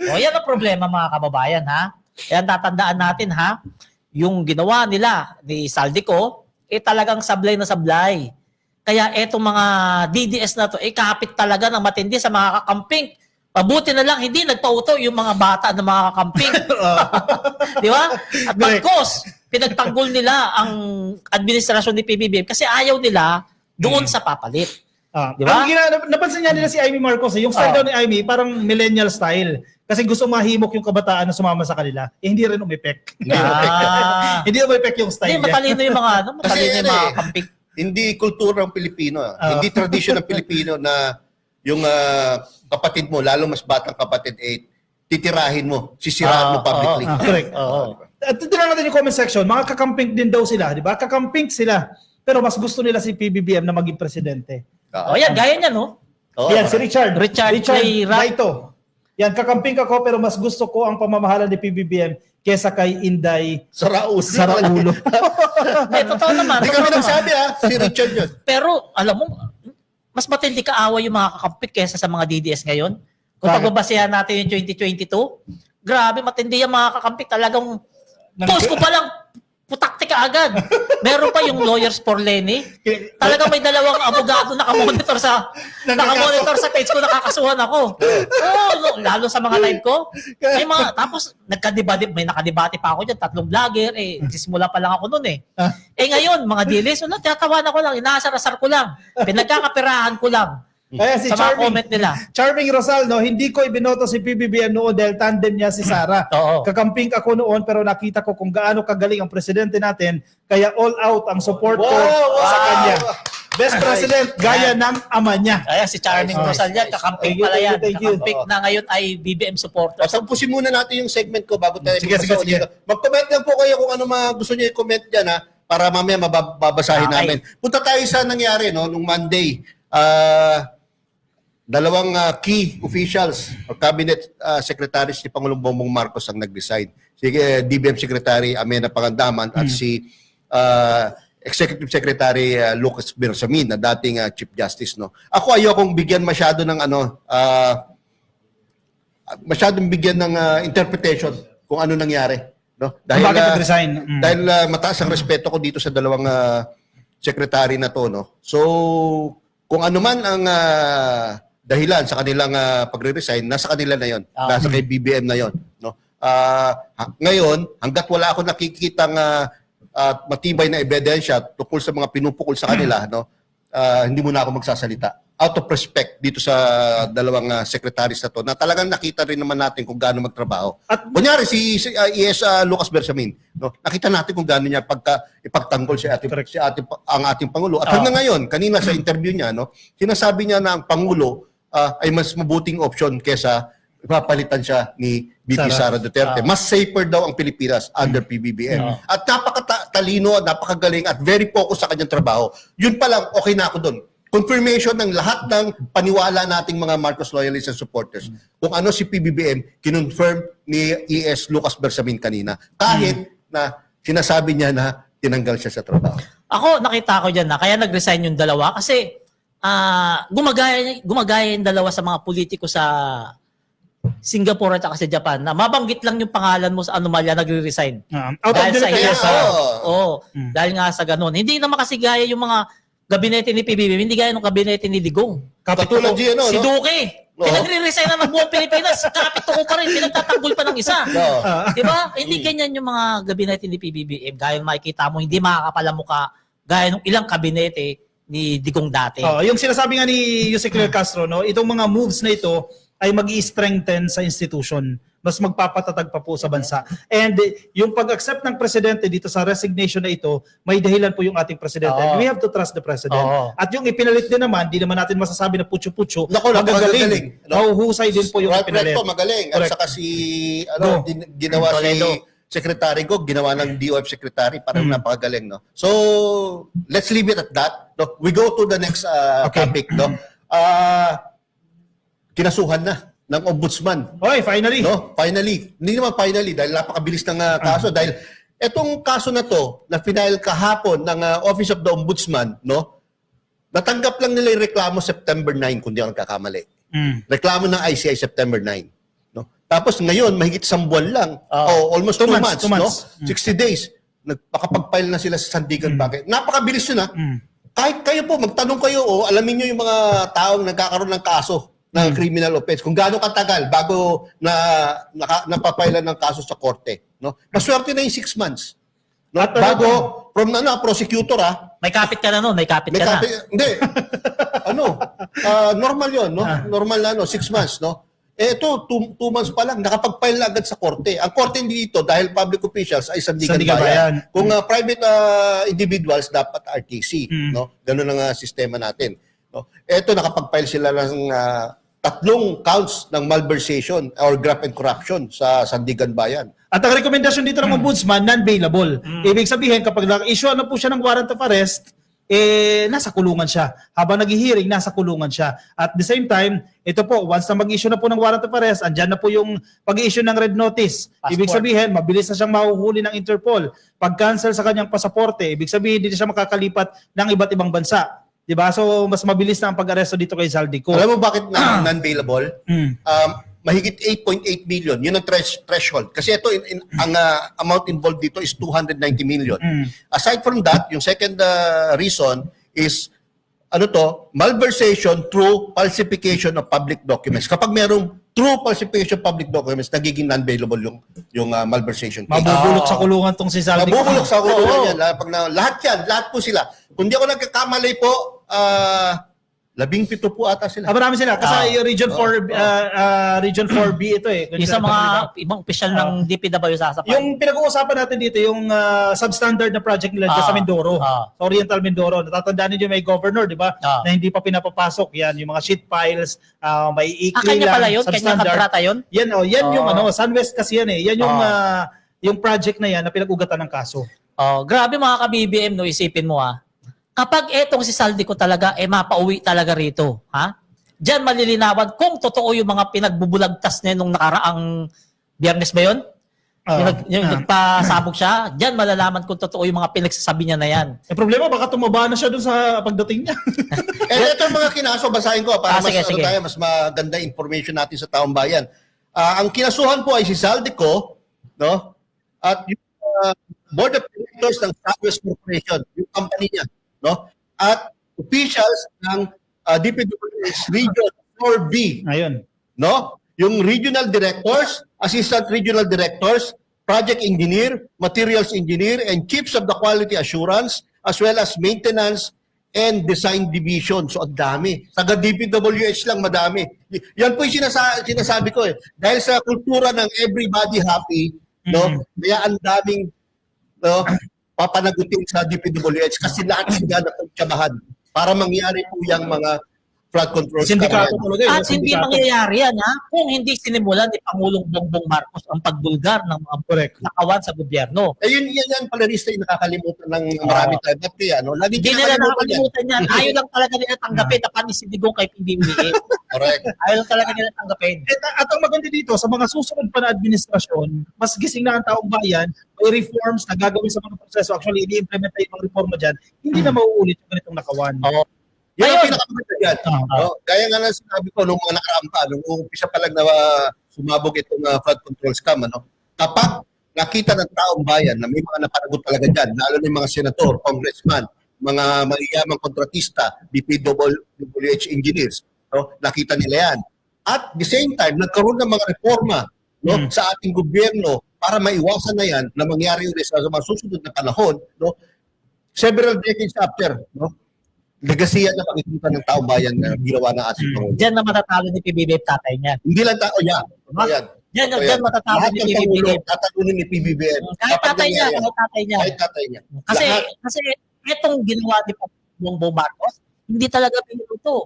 Yan ang problema mga kababayan ha. Yan tatandaan natin ha. Yung ginawa nila ni Saldico, talagang sablay na sablay. Kaya etong mga DDS na to, kapit talaga ng matindi sa mga kakamping. Mabuti na lang, hindi nagpauto yung mga bata na mga kakamping. Di ba? At bagkos, pinagtanggol nila ang administrasyon ni PBBM kasi ayaw nila doon sa papalit. Di ba?
Napansin nga nila si Amy Marcos, yung style daw ni Amy, parang millennial style. Kasi gusto mahimok yung kabataan na sumama sa kanila. Hindi rin umepek. Hindi umepek yung style
Hindi,
niya.
matalino yung mga, matalino yung mga kamping.
Hindi kultura ng Pilipino. Hindi tradition ng Pilipino na yung kapatid mo, lalo mas batang kapatid, titirahin mo, sisiraan mo publicly.
Correct. At tignan natin yung comment section, mga kakamping din daw sila, di ba? Kakamping sila. Pero mas gusto nila si PBBM na maging presidente.
Yan, gaya niya, no?
Yan, si Richard
Ray
Raito. Yan, kakamping ako pero mas gusto ko ang pamamahala ni PBBM kesa kay Inday Saraulo.
Totoo naman.
Hindi kami nagsabi si Richard yun.
Pero, alam mo, mas matindi kaaway yung mga kakampik kesa sa mga DDS ngayon. Kung
Bakit?
pagbabasehan natin yung 2022, grabe, matindi yung mga kakampik. Talagang, post ko pa lang, putakti ka agad. Meron pa yung Lawyers for Lenny. Talagang may dalawang abogado nakamonitor sa page ko, nakakasuhan ako. Lalo sa mga live ko. Tapos may nakadebate pa ako dyan, 3 vlogger, simula pa lang ako noon ngayon, mga dilis, tiyatawanan ko lang, inaasar-asar ko lang, pinagkakapirahan ko lang.
Kaya si
sa mga comment nila.
Charming Rosal, no, hindi ko ibinoto si PBBM noon dahil tandem niya si Sara.
Oo.
Kakamping ako noon pero nakita ko kung gaano kagaling ang presidente natin kaya all out ang support ko sa kanya. Best president gaya ng ama niya.
Ayan, si Charming Rosal yan, kakamping pala yan.
Thank you.
Kakamping na ngayon ay BBM supporter.
Tapusin muna natin yung segment ko bago tayo.
Sige.
Mag-comment lang po kayo kung ano mga gusto niyo i-comment dyan para mamaya mababasahin
Okay.
namin. Punta tayo sa nangyari nung Monday. Dalawang key officials o cabinet secretaries ni Pangulong Bongbong Marcos ang nag-resign. Si DBM Secretary Amena Pangandaman at si Executive Secretary Lucas Bersamin na dating Chief Justice. No? Ako ayokong bigyan masyado ng interpretation kung ano nangyari. No? Dahil,
Bakit nag-resign?
Dahil mataas ang respeto ko dito sa dalawang secretary na to. No? So, kung ano man ang dahilan sa kanilang pagre-resign, nasa kanila na yon, nasa kay BBM na yon. No? Ngayon, hanggat wala ako nakikitang matibay na ebidensya tungkol sa mga pinupukol sa kanila, no, hindi muna ako magsasalita. Out of respect dito sa dalawang secretaries na to, na talagang nakita rin naman natin kung gaano magtrabaho. At kunyari si Lucas Bersamin, no, nakita natin kung gaano niya ipagtanggol ang ating Pangulo. At hanggang ngayon, kanina sa interview niya, no, sinasabi niya na ang Pangulo ay mas mabuting option kesa papalitan siya ni VP Sara Duterte. Mas safer daw ang Pilipinas under PBBM. At napakatalino, napakagaling at very focused sa kanyang trabaho. Yun pa lang, okay na ako doon. Confirmation ng lahat ng paniwala nating mga Marcos loyalists and supporters. Kung ano si PBBM, kinonfirm ni ES Lucas Bersamin kanina. Kahit na sinasabi niya na tinanggal siya sa trabaho.
Ako, nakita ko dyan na kaya nag-resign yung dalawa kasi gumagaya yung dalawa sa mga politiko sa Singapore at sa Japan na mabanggit lang yung pangalan mo sa anomalya, nagre-resign.
Out of
Dahil sa
the
ES. Dahil nga sa ganun. Hindi naman kasi gaya yung mga gabinete ni PBBM, hindi gaya ng gabinete ni Digong.
Katulad si,
Si Duque. Nagre-resign na ng buong Pilipinas. Kapito ko pa rin, pinagtatanggol pa ng isa. Di ba? Hindi ganyan yung mga gabinete ni PBBM. Gaya yung makikita mo, hindi makakapalamuka gaya ng ilang kabinete ni Digong dati.
Yung sinasabi nga ni Jose Clear Castro, no, itong mga moves na ito ay mag-i-strengthen sa institution. Mas magpapatatag pa po sa bansa. And yung pag-accept ng presidente dito sa resignation na ito, may dahilan po yung ating presidente. And we have to trust the president. At yung ipinalit din naman, di naman natin masasabi na putyo-putyo.
Magagaling.
Mahuhusay din po yung ipinalit.
Correct po, magaling. At saka si, ginawa si Secretary Go, ginawa ng DOF Secretary, parang napakagaling, no? So, let's leave it at that. No? We go to the next topic, no? Kinasuhan na ng ombudsman.
Okay, finally.
No? Finally. Hindi naman finally dahil napakabilis ng kaso. Dahil etong kaso na to na final kahapon ng Office of the Ombudsman, no? Natanggap lang nila yung reklamo September 9 kung di ako nagkakamali. Reklamo ng ICI September 9. No? Tapos ngayon, mahigit isang buwan lang. Almost 2 months. No? 60 days. Nagpakapag-file na sila sa Sandigan Bakit. Napakabilis yun ha. Kahit kayo po, magtanong kayo alamin nyo yung mga taong nagkakaroon ng kaso ng criminal offense, kung gaano katagal bago napapailan ng kaso sa korte. No? Maswerte na yung 6 months. No?
At
Bago, from prosecutor
May kapit ka na nun, may kapit ka na.
Hindi. Normal yun, no? Normal na, 6 months, no? Ito, 2 months pa lang, nakapag-file na agad sa korte. Ang korte dito, dahil public officials, ay Sandigan Bayan. Kung private individuals, dapat RTC, no? Ganun ang sistema natin. No? Ito, nakapag-file sila ng 3 counts ng malversation or graft and corruption sa Sandigan Bayan.
At ang rekomendasyon dito ng ombudsman, non-bailable. Ibig sabihin, kapag na-issue na po siya ng warrant of arrest, nasa kulungan siya. Habang nag-hearing, nasa kulungan siya. At the same time, ito po, once na mag-issue na po ng warrant of arrest, andyan na po yung pag-issue ng red notice. Ibig sabihin, mabilis na siyang mahuhuli ng Interpol. Pag-cancel sa kanyang pasaporte, ibig sabihin, hindi na siya makakalipat ng iba't ibang bansa. Diba? So, mas mabilis na ang pag-aresto dito kay Zaldico.
Alam mo bakit non-bailable? Mahigit 8.8 million. Yun ang threshold. Kasi ito, ang amount involved dito is 290 million. Aside from that, yung second reason is, malversation through falsification of public documents. Kapag merong true falsification of public documents, nagiging non-bailable yung malversation case.
Mabubulok sa kulungan tong si Zaldico.
Mabubulok sa kulungan yan. Lahat po sila. Kung di ako nagkakamali po, 17 po ata sila.
Marami sila. Kasi Region 4, Region 4B ito eh.
Yung sa mga ibang opisyal ng DPW sasapay.
Yung pinag-uusapan natin dito, yung substandard na project nila dyan sa Mindoro. Sa Oriental Mindoro. Natatandaan niyo may governor, di ba? Na hindi pa pinapapasok. Yan, yung mga sheet files, may ikli
kanya
lang.
pala yun? Kanya kontrata yun?
Yan, yan yung Sunwest kasi yan eh. Yan yung project na yan na pinag-ugatan ng kaso.
Grabe mga ka-BBM, no, isipin mo kapag etong si Zaldico talaga, mapauwi talaga rito. Diyan malilinawan kung totoo yung mga pinagbubulagtas niya nung nakaraang Biyernes ba yun? Yung nagpasabog siya, diyan malalaman kung totoo yung mga pinagsasabi niya na yan.
Problema, baka tumaba na siya dun sa pagdating niya.
Ito mga kinaso, basahin ko para
sige.
mas maganda information natin sa taong bayan. Ang kinasuhan po ay si Zaldico, no? At yung Board of Directors ng Southwest Corporation, yung company niya, no? At officials ng DPWH Region 4B.
Ayun.
No? Yung regional directors, assistant regional directors, project engineer, materials engineer, and chiefs of the quality assurance, as well as maintenance and design division. So, ang dami. Taga DPWH lang, madami. Yan po yung sinasabi ko eh. Dahil sa kultura ng everybody happy, no? Kaya ang daming papanagutin sa DPWH kasi lahat sila natagtsabahan para mangyari po yung mga flood control
Sindikato
scam.
talaga.
At hindi
sindikato.
mangyayari yan, ha? Kung hindi sinimulan ni Pangulong Bongbong Marcos ang pagbulgar ng mga
Correct.
nakawan sa gobyerno.
Eh yan palarista yung nakakalimutan ng marami tayo. Ba't kaya, no? Lagi
Hindi nila
kinakalimutan yan.
nakakalimutan yan. Ayaw lang talaga nila tanggapin na panisindigong kay PBBM.
Correct.
Ayaw lang talaga nila tanggapin.
At ang maganda dito, sa mga susunod pa na administrasyon, mas gising na ang taong bayan, may reforms na gagawin sa mga proseso. Actually, ini-implement na yung mga reforma dyan, hindi na mauulit yung ganitong nakawan.
Oo.
Yan ang
Ngayon,
pinakamaganda dyan. No? Kaya nga lang sinabi ko, nung mga nakaraang pa, nung umpisa pa lang na sumabog itong flood control scam, ano, kapag nakita ng taong bayan na may mga napanagot talaga dyan, lalo na yung mga senator, congressman, mga mayayamang kontratista, DPWH engineers, no? Nakita nila yan. At the same time, nagkaroon ng mga reforma no, sa ating gobyerno para maiwasan na yan na mangyari ulit sa mga susunod na panahon, no? Several decades after, no? Legasiya na pakikita ng taong bayan na ginawa ng ating Pangulo.
Diyan na matatalo ni PBBM tatay niya.
Hindi lang tao yan. Yan.
Diyan matatalo
Lahat
ni
ng Pangulo,
PBBM.
tatalunin ni PBBM.
Kahit
Kapag
tatay niya,
nangyari yan.
kahit tatay niya.
Kahit tatay niya. Lahat.
Kasi itong ginawa ni Bongbong Marcos, hindi talaga biro to.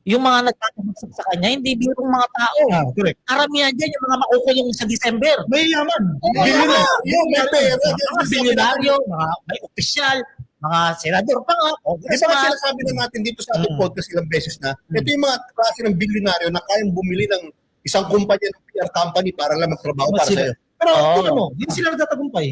Yung mga nagtatabagsak sa kanya, hindi birong mga tao.
Correct.
Karamihan dyan yung mga makukulong sa December.
May yaman.
Billionaire. Yung may pera.
Mga bilyonaryo, mga may opisyal, mga senador pa nga,
Di ba
congressman.
sinasabi na natin dito sa ating podcast ilang beses na, ito yung mga klase ng bilyonaryo na kayang bumili ng isang kumpanya ng PR company para lang magtrabaho para
Sila.
sa'yo.
Pero
Oo.
tingnan mo, hindi sila nagtatagumpay.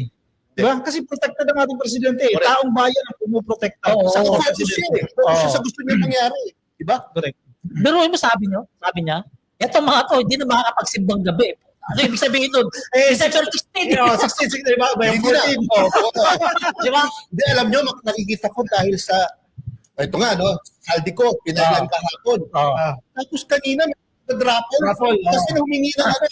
Diba? Kasi protected ang ating presidente.
Correct.
Taong bayan ang pumuprotekta.
Oo.
sa
Focus
presidente.
siya eh. Focus siya sa gusto niya mangyari. Di ba?
Correct.
Pero mo sabi niya, etong mga to, hindi na makakapagsimbang gabi. Ano ibig sabihin nun? December 16.
16, diba? By
Hindi na.
14.
Di ba?
Hindi, alam nyo, nakikita ko dahil sa, ito nga, no, saldi ko, pinagyan kahapon.
Oo.
Tapos kanina, nag-raffle.
Raffle, oo.
Kasi humingi na ano.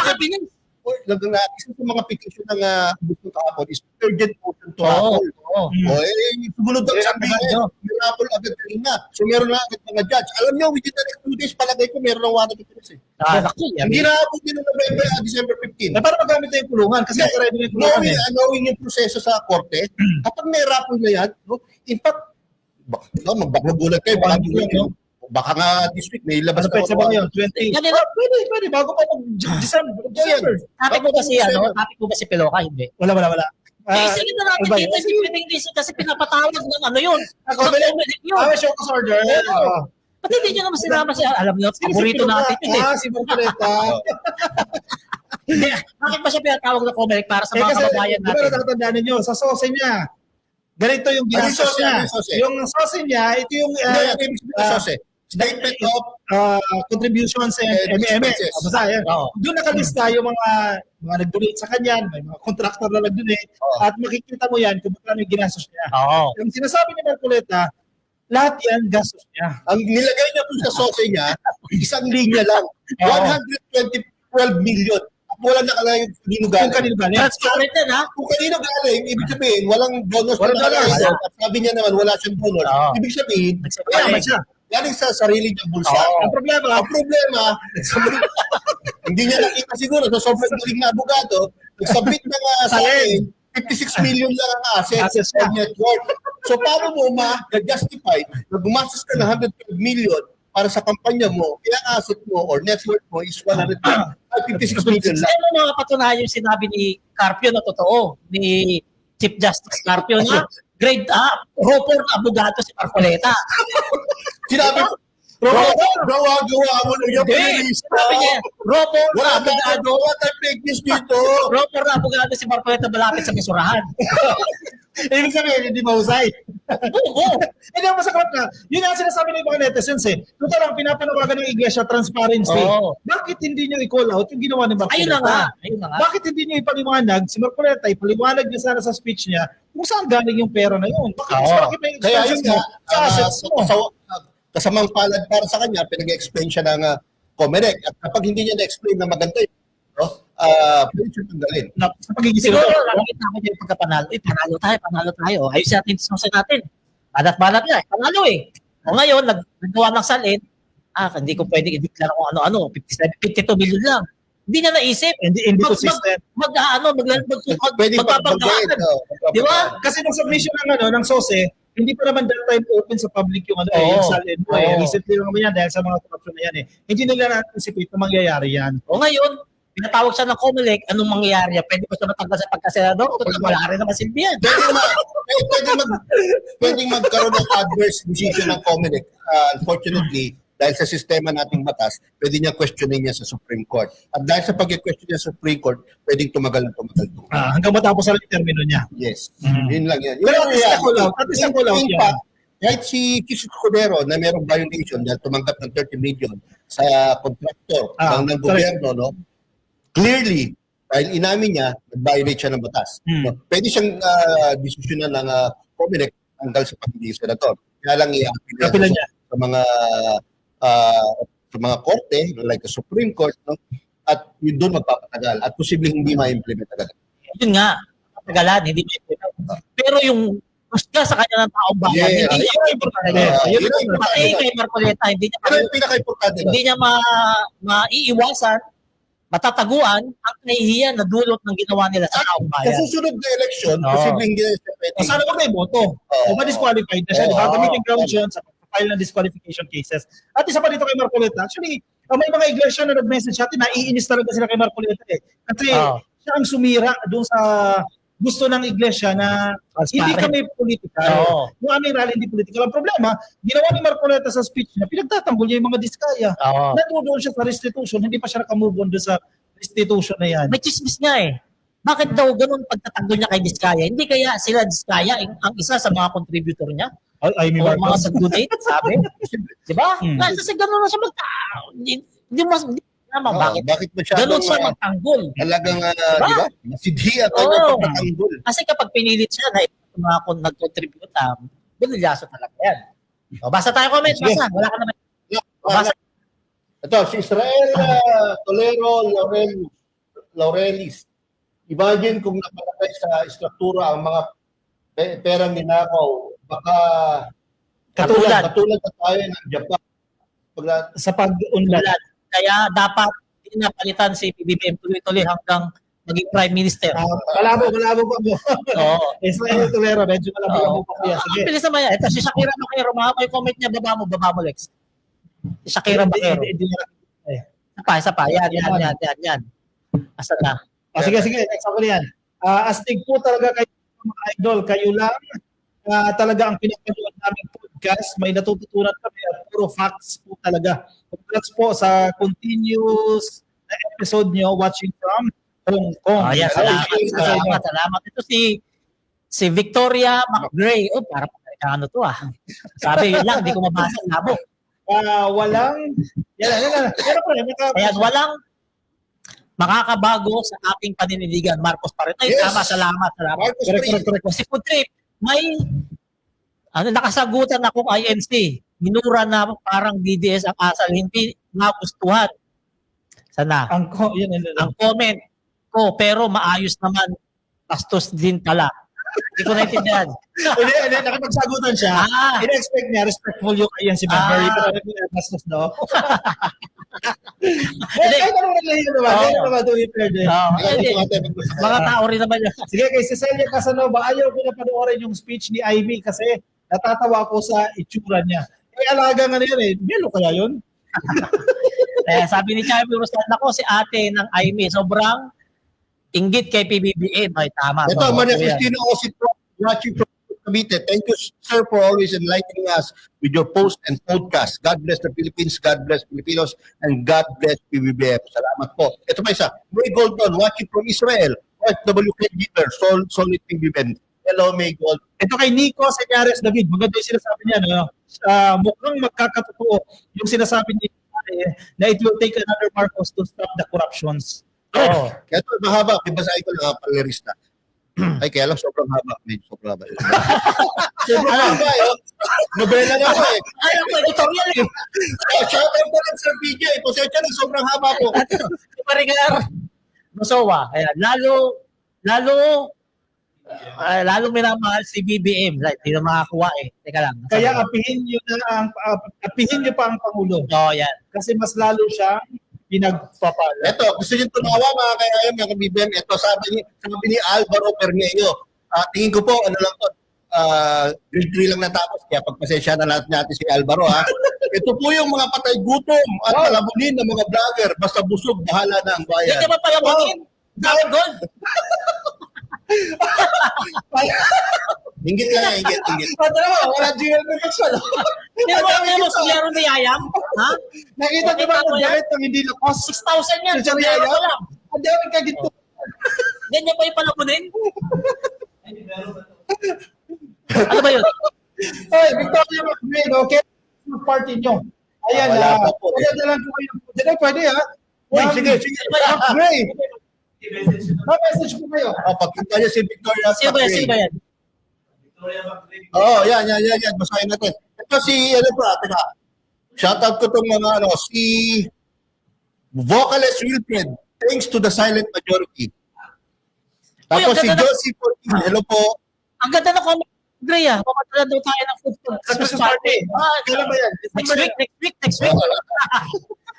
Sabi niya,
Isa sa mga petition ng gusto kahapon is urgent motion to
Oo.
raffle.
Oo.
O, sumunod ang
Eh,
sabihin.
ano?
May raffle agad kanina. So, meron na agad mga judge. Alam nyo, within the next 2 days, palagay ko, meron na warrant of arrest eh.
naku,
Hindi na abot din ng November, December 15.
Na para magamit na yung kulungan. Kasi ready na yung kulungan eh.
Knowing yung proseso sa korte, kapag may raffle na yan, no, in fact, magbagulat kayo, baka nga this week may labas
Ano pa sa ba yun? 20.
Ganun.
Pwede. Bago pa mag-December.
Topic ko ba si topic ko ba si Peloka? Hindi.
Wala.
Eh, sige na natin
iba
dito,
yun.
hindi pwedeng reason kasi pinapatawag ng ano yun.
Ako,
Ng Comelec yun.
show cause order. Oo.
Pati hindi nyo naman sinama siya. Alam nyo, paborito natin yun eh.
Si Marcoleta.
Hindi, bakit ba siya pinatawag ng Comelec para sa mga
Kasi,
kababayan
di ba
natin?
natatandaan ninyo, sa sose niya, ganito yung
Ano yung
ginastos
sose?
niya.
Ano yung sose?
Yung sose niya, ito yung
Hindi, ano ibig sabihin ng sose? Statement of
contributions and
expenses.
Basta yan.
Oo.
Doon nakalista yung mga nag-donate sa kanya, may mga contractor na nag-donate,
Oo.
at makikita mo yan kung magkano yung ginastos niya.
Oo.
Yung sinasabi ni Marcoleta, lahat yan gastos niya.
Ang nilagay niya po sa sose niya, isang linya lang.
Oo.
112 million. At wala nakalagay kung kanino
Kung
galing.
kanino galing.
Transparent yan ha.
Kung kanino galing, ibig sabihin, walang donors
Walang
na nakalagay.
donors.
At sabi niya naman, wala siyang donor.
Oo.
Ibig sabihin,
Mayaman siya.
galing sa sarili niyang bulsa.
Oo.
Ang problema,
Ang problema, hindi niya nakita siguro sa sobrang galing na abogado, nag-submit na nga sa akin, 56 million lang ang assets
Assets
or
niya.
net worth. So paano mo ma-justify na gumastos ka ng 112 million para sa kampanya mo, kaya asset mo or net worth mo is 156 million lang.
Sino mga patunayan yung sinabi ni Carpio na totoo? Ni Chief Justice Carpio na grade ropor na abogado si Marcoleta.
Sinabi ko, gawa mo na yung
Hindi. Sabi niya, ropor na
Wala
abogado.
tayong fake news dito.
Ropor na abogado si Marcoleta malapit sa basurahan.
ibig sabihin, hindi mahusay.
Oo.
Hindi ang masakit na. Yun ang sinasabi ng mga netizens eh. Ito lang, pinapanawagan ng iglesia, transparency.
Oo.
Bakit hindi nyo i-call out yung ginawa ni Marcoleta?
Ayun na nga. Ayun na nga.
Bakit hindi nyo ipaliwanag si Marcoleta, ipaliwanag niya sana sa speech niya kung saan galing yung pera na yun? Bakit,
Oo.
bakit may
Kaya
expenses
yun
mo
nga,
sa assets mo?
kasamang palad para sa kanya, pinag-explain siya ng Comelec. At kapag hindi niya na-explain na maganda yun, no, pwede siya tanggalin.
Sa pagiging
Siguro,
senador.
nakikita ko dyan pagkapanalo. Panalo tayo. Ayos natin sa susunod natin. Balat-balat nga. Panalo eh. O ngayon, naggawa ng salin. Hindi ko pwede i-declare kung ano-ano. 52 million lang. Hindi niya naisip.
Hindi consistent.
Pwede
magpapagdaan.
pagpagdain.
Di ba?
Kasi nung submission ng SOSE, hindi pa naman that time open sa public yung ano,
Oo.
yung salin mo eh.
Oo.
Recently lang naman yan dahil sa mga corruption na yan eh. Hindi nila na-anticipate na mangyayari yan.
O ngayon, pinatawag siya ng COMELEC, anong mangyayari? Pwede ba siya matanggal sa pagkasenador? Wala rin naman silbi yan.
Pwedeng magkaroon ng adverse decision ng COMELEC. Unfortunately, dahil sa sistema nating batas, pwede niya questionin niya sa Supreme Court. At dahil sa pag-question niya sa Supreme Court, pwedeng tumagal na tumagal.
Hanggang matapos sa termino niya.
Yes.
Mm.
Yun lang yan.
Pero at least ako lang
In
yan.
fact, kahit si Chis Escudero na merong violation dahil tumanggap ng 30 million sa contractor ng gobyerno, no? Clearly, dahil inamin niya, nag-violate siya ng batas. No? Pwede siyang desisyonan ng COMELEC hanggang sa pagiging senator. Kaya lang
Kapila niya.
sa mga korte, like the Supreme Court, no? At yun doon magpapatagal at posibleng hindi ma-implement agad.
Yun nga, matagalan, hindi ma Pero yung husga sa kanya ng taong bayan,
Yeah,
hindi niya pati kay Marcoleta, hindi niya
Pero yung pinaka-importante
hindi niya maiiwasan, matataguan ang kahihiyan na dulot ng ginawa nila sa taong
Sa
bayan.
susunod na election,
Oo.
posibleng hindi na siya pwede.
Sana kung may boto. O ma-disqualified na siya. Di ba?
Oo.
Gamitin grounds yun sa file ng disqualification cases. At isa pa dito kay Marcoleta, actually, may mga iglesia na nag-message sa atin, naiinis talaga sila kay Marcoleta eh. Kasi
Oo.
siya ang sumira doon sa gusto ng iglesia na hindi kami political.
Oo.
Yung aming rally hindi political. Ang problema, ginawa ni Marcoleta sa speech niya, pinagtatanggol niya yung mga diskaya.
Oo.
Nandoon siya sa restitution, hindi pa siya nakamove on doon sa restitution na yan.
May chismis nga eh. Bakit daw ganun pagtatanggol niya kay Diskaya? Hindi kaya sila Diskaya ang isa sa mga contributor niya?
Ay, may
O mga
Marcos.
nag-donate, sabi? Di ba? Kasi ganun na siya hindi naman, bakit
masyadong
ganun siya magtanggol?
talagang,
Diba?
di ba? Masidhi at
Oo.
pagpatanggol.
Kasi kapag pinilit siya na mga nag-contribute, binilyaso talaga yan. O, basa tayo comment,
Sige.
basa. Wala ka naman. Basa.
Ito, si Israel Tolero Laurelis. Imagine kung nakalagay sa struktura ang mga perang ninakaw, baka
Katulad.
katulad na tayo ng Japan.
Sa pag-unlad.
Kaya dapat hindi napalitan si PBBM tuloy-tuloy hanggang naging Prime Minister.
Malabo pa mo.
Oo.
Israel Tolero, medyo malabo pa po yan.
Ang
Sige.
bilis naman yan. Ito si Shakira Bakero. Mga comment niya, baba mo, Lex. Si Shakira Bakero. Isa pa. Yan. Asa na?
Sige. Next ako yan. Astig po talaga kayo mga idol. Kayo lang talaga ang pinapanood naming podcast. May natututunan kami at puro facts po talaga. Congrats po sa continuous na episode nyo watching from Hong Kong.
Oh, yeah, salamat. Ito si Victoria McGray. Oh, parang ano to Sabi yun lang, hindi ko mabasa. Labo.
Walang
Ayan, walang makakabago sa aking panindigan. Marcos pa rin. Ay,
Yes.
tama, salamat.
Marcos pa rin.
Kasi Food Trip, may nakasagutan ako kay INC. Minura na parang DDS ang asal. Hindi nagustuhan. Sana.
ang
Comment ko, pero maayos naman. Bastos din pala. Hindi ko naintindihan.
Hindi, nakapagsagutan siya. In-expect niya, respectful yung ayan si Mary. Pero bastos daw. Kahit anong naglahiyo naman. Hindi naman doon i-fair din.
Mga tao rin naman yan.
Sige, kay Cecilia Casanova, ayaw ko na panoorin yung speech ni Ivy kasi natatawa ko sa itsura niya. Alaga nga na yun eh. Belo kaya yun?
Sabi ni Charlie Rosal, ako si ate ng Aimee, sobrang inggit kay PBBM. Ay, tama.
Ito, Maria Cristina Osit, watching from Cavite. Thank you, sir, for always enlightening us with your post and podcast. God bless the Philippines, God bless Filipinos, and God bless PBBM. Salamat po. Ito pa isa, May Goldon, watching from Israel. OFW Giver, solid PBBM. Hello, May Gold.
Ito kay Nico Señares David, maganda yung sinasabi niya. No? Mukhang magkakatotoo yung sinasabi niya na it will take another Marcos to stop the corruptions.
Oo.
Kaya ito, mahaba. Ibasahin ko lang palerista. Ay, kaya lang sobrang haba. Medyo sobrang haba. Sobrang haba eh. Nobela na ako eh.
Ay, ako, editorial eh.
Shoutout po lang Sir PJ. Pasensya na, sobrang haba po.
Parigar. Musowa. Ayan, lalo minamahal si BBM. Like, hindi na makakuha eh. Teka lang.
Kaya apihin niyo pa ang Pangulo.
Oo, yan.
Kasi mas lalo siyang pinagpapala.
Ito, gusto niyo tumawa mga kaya mga kabibem. Ito, sabi ni Alvaro Permeyo. Tingin ko po, ano lang to, grade 3 lang natapos, kaya pagpasensya na lahat natin si Alvaro, ha? Ito po yung mga patay gutom at palamunin ng mga vlogger. Basta busog, bahala na ang bayan.
Hindi ka ba palamunin? Dami gold.
Inggit lang, inggit.
Pati naman, wala jingle protection.
Hindi mo sa laro ni Yayam? Ha?
Nakita niyo ba ang gamit ng hindi na cost?
6,000 yan.
Sa
Sa
Yayam?
laro lang.
Ang dami ka dito.
Ganyan pa yung palamunin? Ano ba yun?
Ay, Victoria McRae, okay? Party nyo. Ayan,
Wala pa po.
pwede na lang po kayo. Pwede, ha?
Uy, sige.
McRae. Ma-message ko kayo.
Pagkita niya si Victoria.
Sino ba yan?
Oo, yan. Basahin natin. Ito si, teka. Shoutout ko itong mga, si Vocalist Wilfred, thanks to the silent majority. Tapos si Josie Fortin, hello po.
Ang ganda na comment. Gray Pamatala daw tayo ng food
Christmas party. Kailan ba yan?
Next week.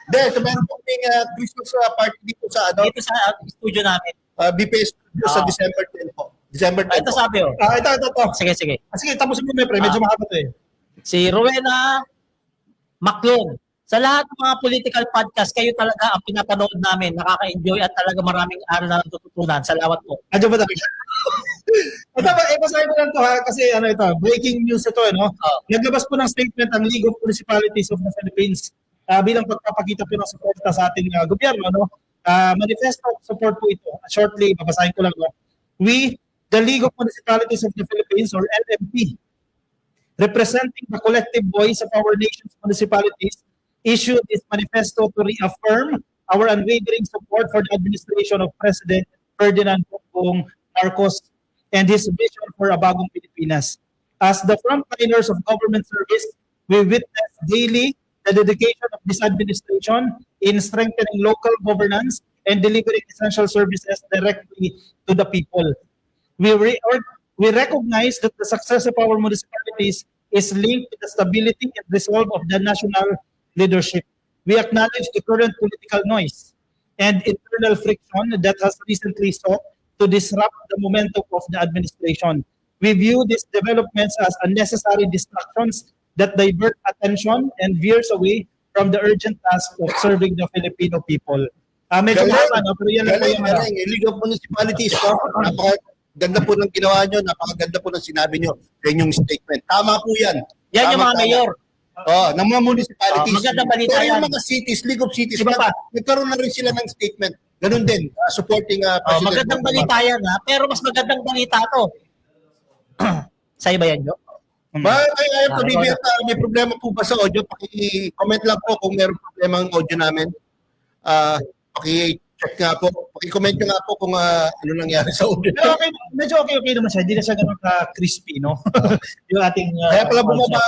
Hindi, so meron po kaming Christmas party dito sa,
Dito sa studio namin.
BPS Studio sa December 10 po. December 10
Ito
po.
sabi
Ito.
Sige.
Sige, tapos mo na, pre. Medyo mahaba to eh.
Si Rowena Maclon. Sa lahat ng mga political podcast, kayo talaga ang pinapanood namin. Nakaka-enjoy at talaga maraming aral na natututunan. Salamat po.
Adyo ba talaga? Ito ba, basahin mo lang to ha, kasi ito, breaking news ito, no? Naglabas po ng statement ang League of Municipalities of the Philippines bilang pagpapakita po ng suporta sa ating gobyerno, no? Manifesto of support po ito. Shortly, babasahin ko lang, no? We, the League of Municipalities of the Philippines, or LMP, representing the collective voice of our nation's municipalities, issued this manifesto to reaffirm our unwavering support for the administration of President Ferdinand Bongbong Marcos and his vision for a bagong Pilipinas. As the frontliners of government service, we witness daily the dedication of this administration in strengthening local governance and delivering essential services directly to the people. We recognize that the success of our municipalities is linked to the stability and resolve of the national leadership. We acknowledge the current political noise and internal friction that has recently sought to disrupt the momentum of the administration. We view these developments as unnecessary distractions that divert attention and veers away from the urgent task of serving the Filipino people. Medyo mahaba, no? Pero yan lang po yung
Galing. League of Municipalities, no? Napakaganda po ng ginawa nyo, napakaganda po ng sinabi nyo sa inyong statement. Tama po yan.
Yan yung mga mayor.
Ng mga municipalities.
Magandang balita
Pero yung
yan.
mga cities, League of Cities,
Iba pa.
nagkaroon na rin sila ng statement. Ganun din, supporting President.
Magandang balita yan pero mas magandang balita to. Sa iba yan, Jo?
May problema po ba sa audio? Paki-comment lang po kung meron problema ang audio namin. Paki-check nga po. Paki-comment nyo nga po kung ano nangyari sa audio.
Pero okay, medyo okay naman siya. Hindi na siya ganun ka-crispy, no? Yung ating...
Kaya pala bumaba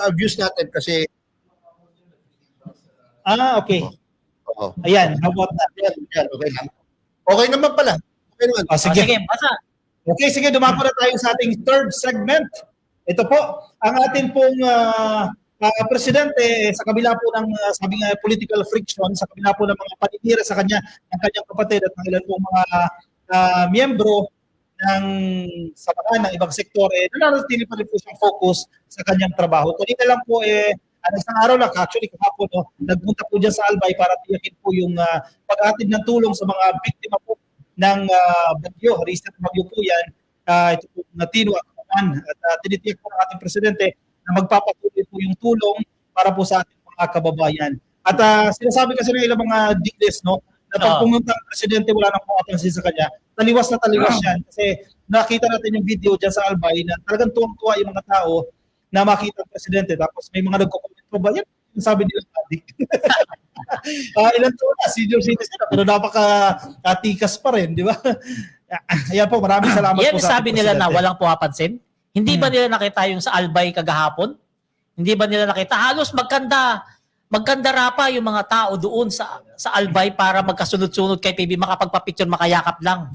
ang views natin kasi...
okay.
Oo.
Ayan, how about that?
Yan, okay lang. Okay naman pala. Okay naman.
Sige.
Sige, basa.
Okay, sige, dumako na tayo sa ating third segment. Ito po, ang atin pong presidente, sa kabila po ng sabi nga political friction, sa kabila po ng mga paninira sa kanya, ng kanyang kapatid at ng ilan pong mga miyembro ng sabahan ng ibang sektor, nananatili pa rin po siyang focus sa kanyang trabaho. Kanina lang po, isang araw lang, actually kahapon, nagpunta po dyan sa Albay para tiyakin po yung pag-atid ng tulong sa mga biktima po ng bagyo, recent bagyo po yan, ito po Natino at Kuman. At tinitiyak po ng ating presidente na magpapatuloy po yung tulong para po sa ating mga kababayan. At sinasabi kasi ng ilang mga DLS, no, na pag pumunta ang presidente, wala nang pumapansin sa kanya, taliwas na taliwas yan. Kasi nakita natin yung video dyan sa Albay na talagang tuwang-tuwa yung mga tao na makita ang presidente. Tapos may mga nagko-comment pa ba yan? Sabi nila adik. Ilan taon na, senior citizen, pero napaka-tikas pa rin, di ba? Ayan po, maraming salamat
Yan
po sa
sabi
ating
nila na
presidente.
walang pumapansin. Hindi ba nila nakita yung sa Albay kagahapon? Hindi ba nila nakita? Halos magkanda rapa yung mga tao doon sa Albay para magkasunod-sunod kay PB, makapagpa-picture, makayakap lang.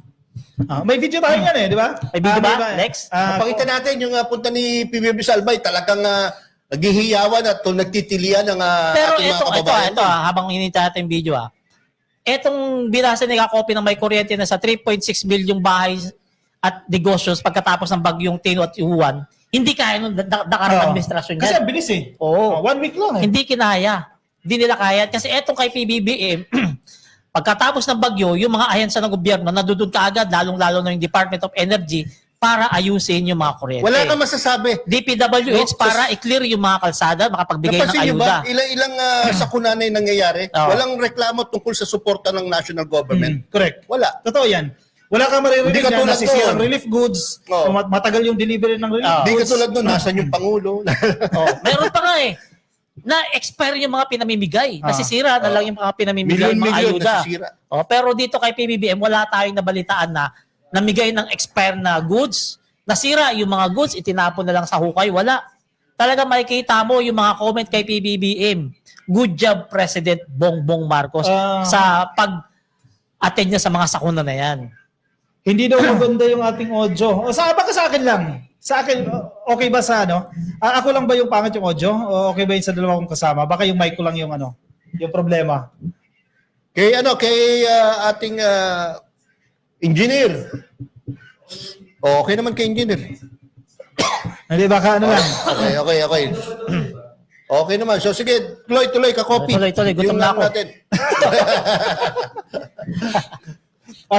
May video tayo yan di ba?
May video ba, Lex?
Pakita natin yung punta ni PBB Salbay, talagang naghihiyawan at nagtitilian ng
Pero
ating mga kababayan.
ito habang hinintay natin yung video Etong binasa ni Kakopi ng may kuryente na sa 3.6 milyong bahay at negosyo pagkatapos ng bagyong Tino at Juan, hindi kaya nung nakarang administrasyon
Kasi
yan.
ang bilis eh.
Oo.
1 week lang eh.
Hindi kinaya. Hindi nila kaya. Kasi etong kay PBBM, pagkatapos ng bagyo, yung mga ahensya ng gobyerno, nadudun kaagad, lalong-lalo na yung Department of Energy, para ayusin yung mga kuryente.
Wala kang masasabi.
DPWH
No,
para i-clear yung mga kalsada, makapagbigay ng
Napansin niyo
ayuda.
ba, ilang sakuna na yung nangyayari?
Oo.
Walang reklamo tungkol sa suporta ng national government.
Correct.
Wala.
Totoo yan. Wala kang maririnig
Hindi
na
katulad
nasisira ang
doon.
relief goods,
Oo.
matagal yung delivery ng relief
Hindi
goods.
katulad nun, nasan yung Pangulo?
Oh, meron pa nga eh. Na-expire yung mga pinamimigay. Nasisira na lang yung mga pinamimigay, mga
Milyon-milyon
ayuda.
nasisira.
Oh, pero dito kay PBBM, wala tayong nabalitaan na namigay ng expire na goods. Nasira yung mga goods, itinapon na lang sa hukay. Wala. Talaga makikita mo yung mga comment kay PBBM. Good job, President Bongbong Marcos, sa pag-attend niya sa mga sakuna na yan.
Hindi daw maganda yung ating audio. O baka sa akin lang. Sa akin, okay ba sa ano? Ako lang ba yung pangit yung audio? O okay ba yung sa dalawa kong kasama? Baka yung mic ko lang yung ano, yung problema.
Kay ating engineer. Okay naman kay engineer.
Hindi, baka ano lang.
Okay. Okay naman. So sige, tuloy ka copy.
Tuloy, gutom na ako.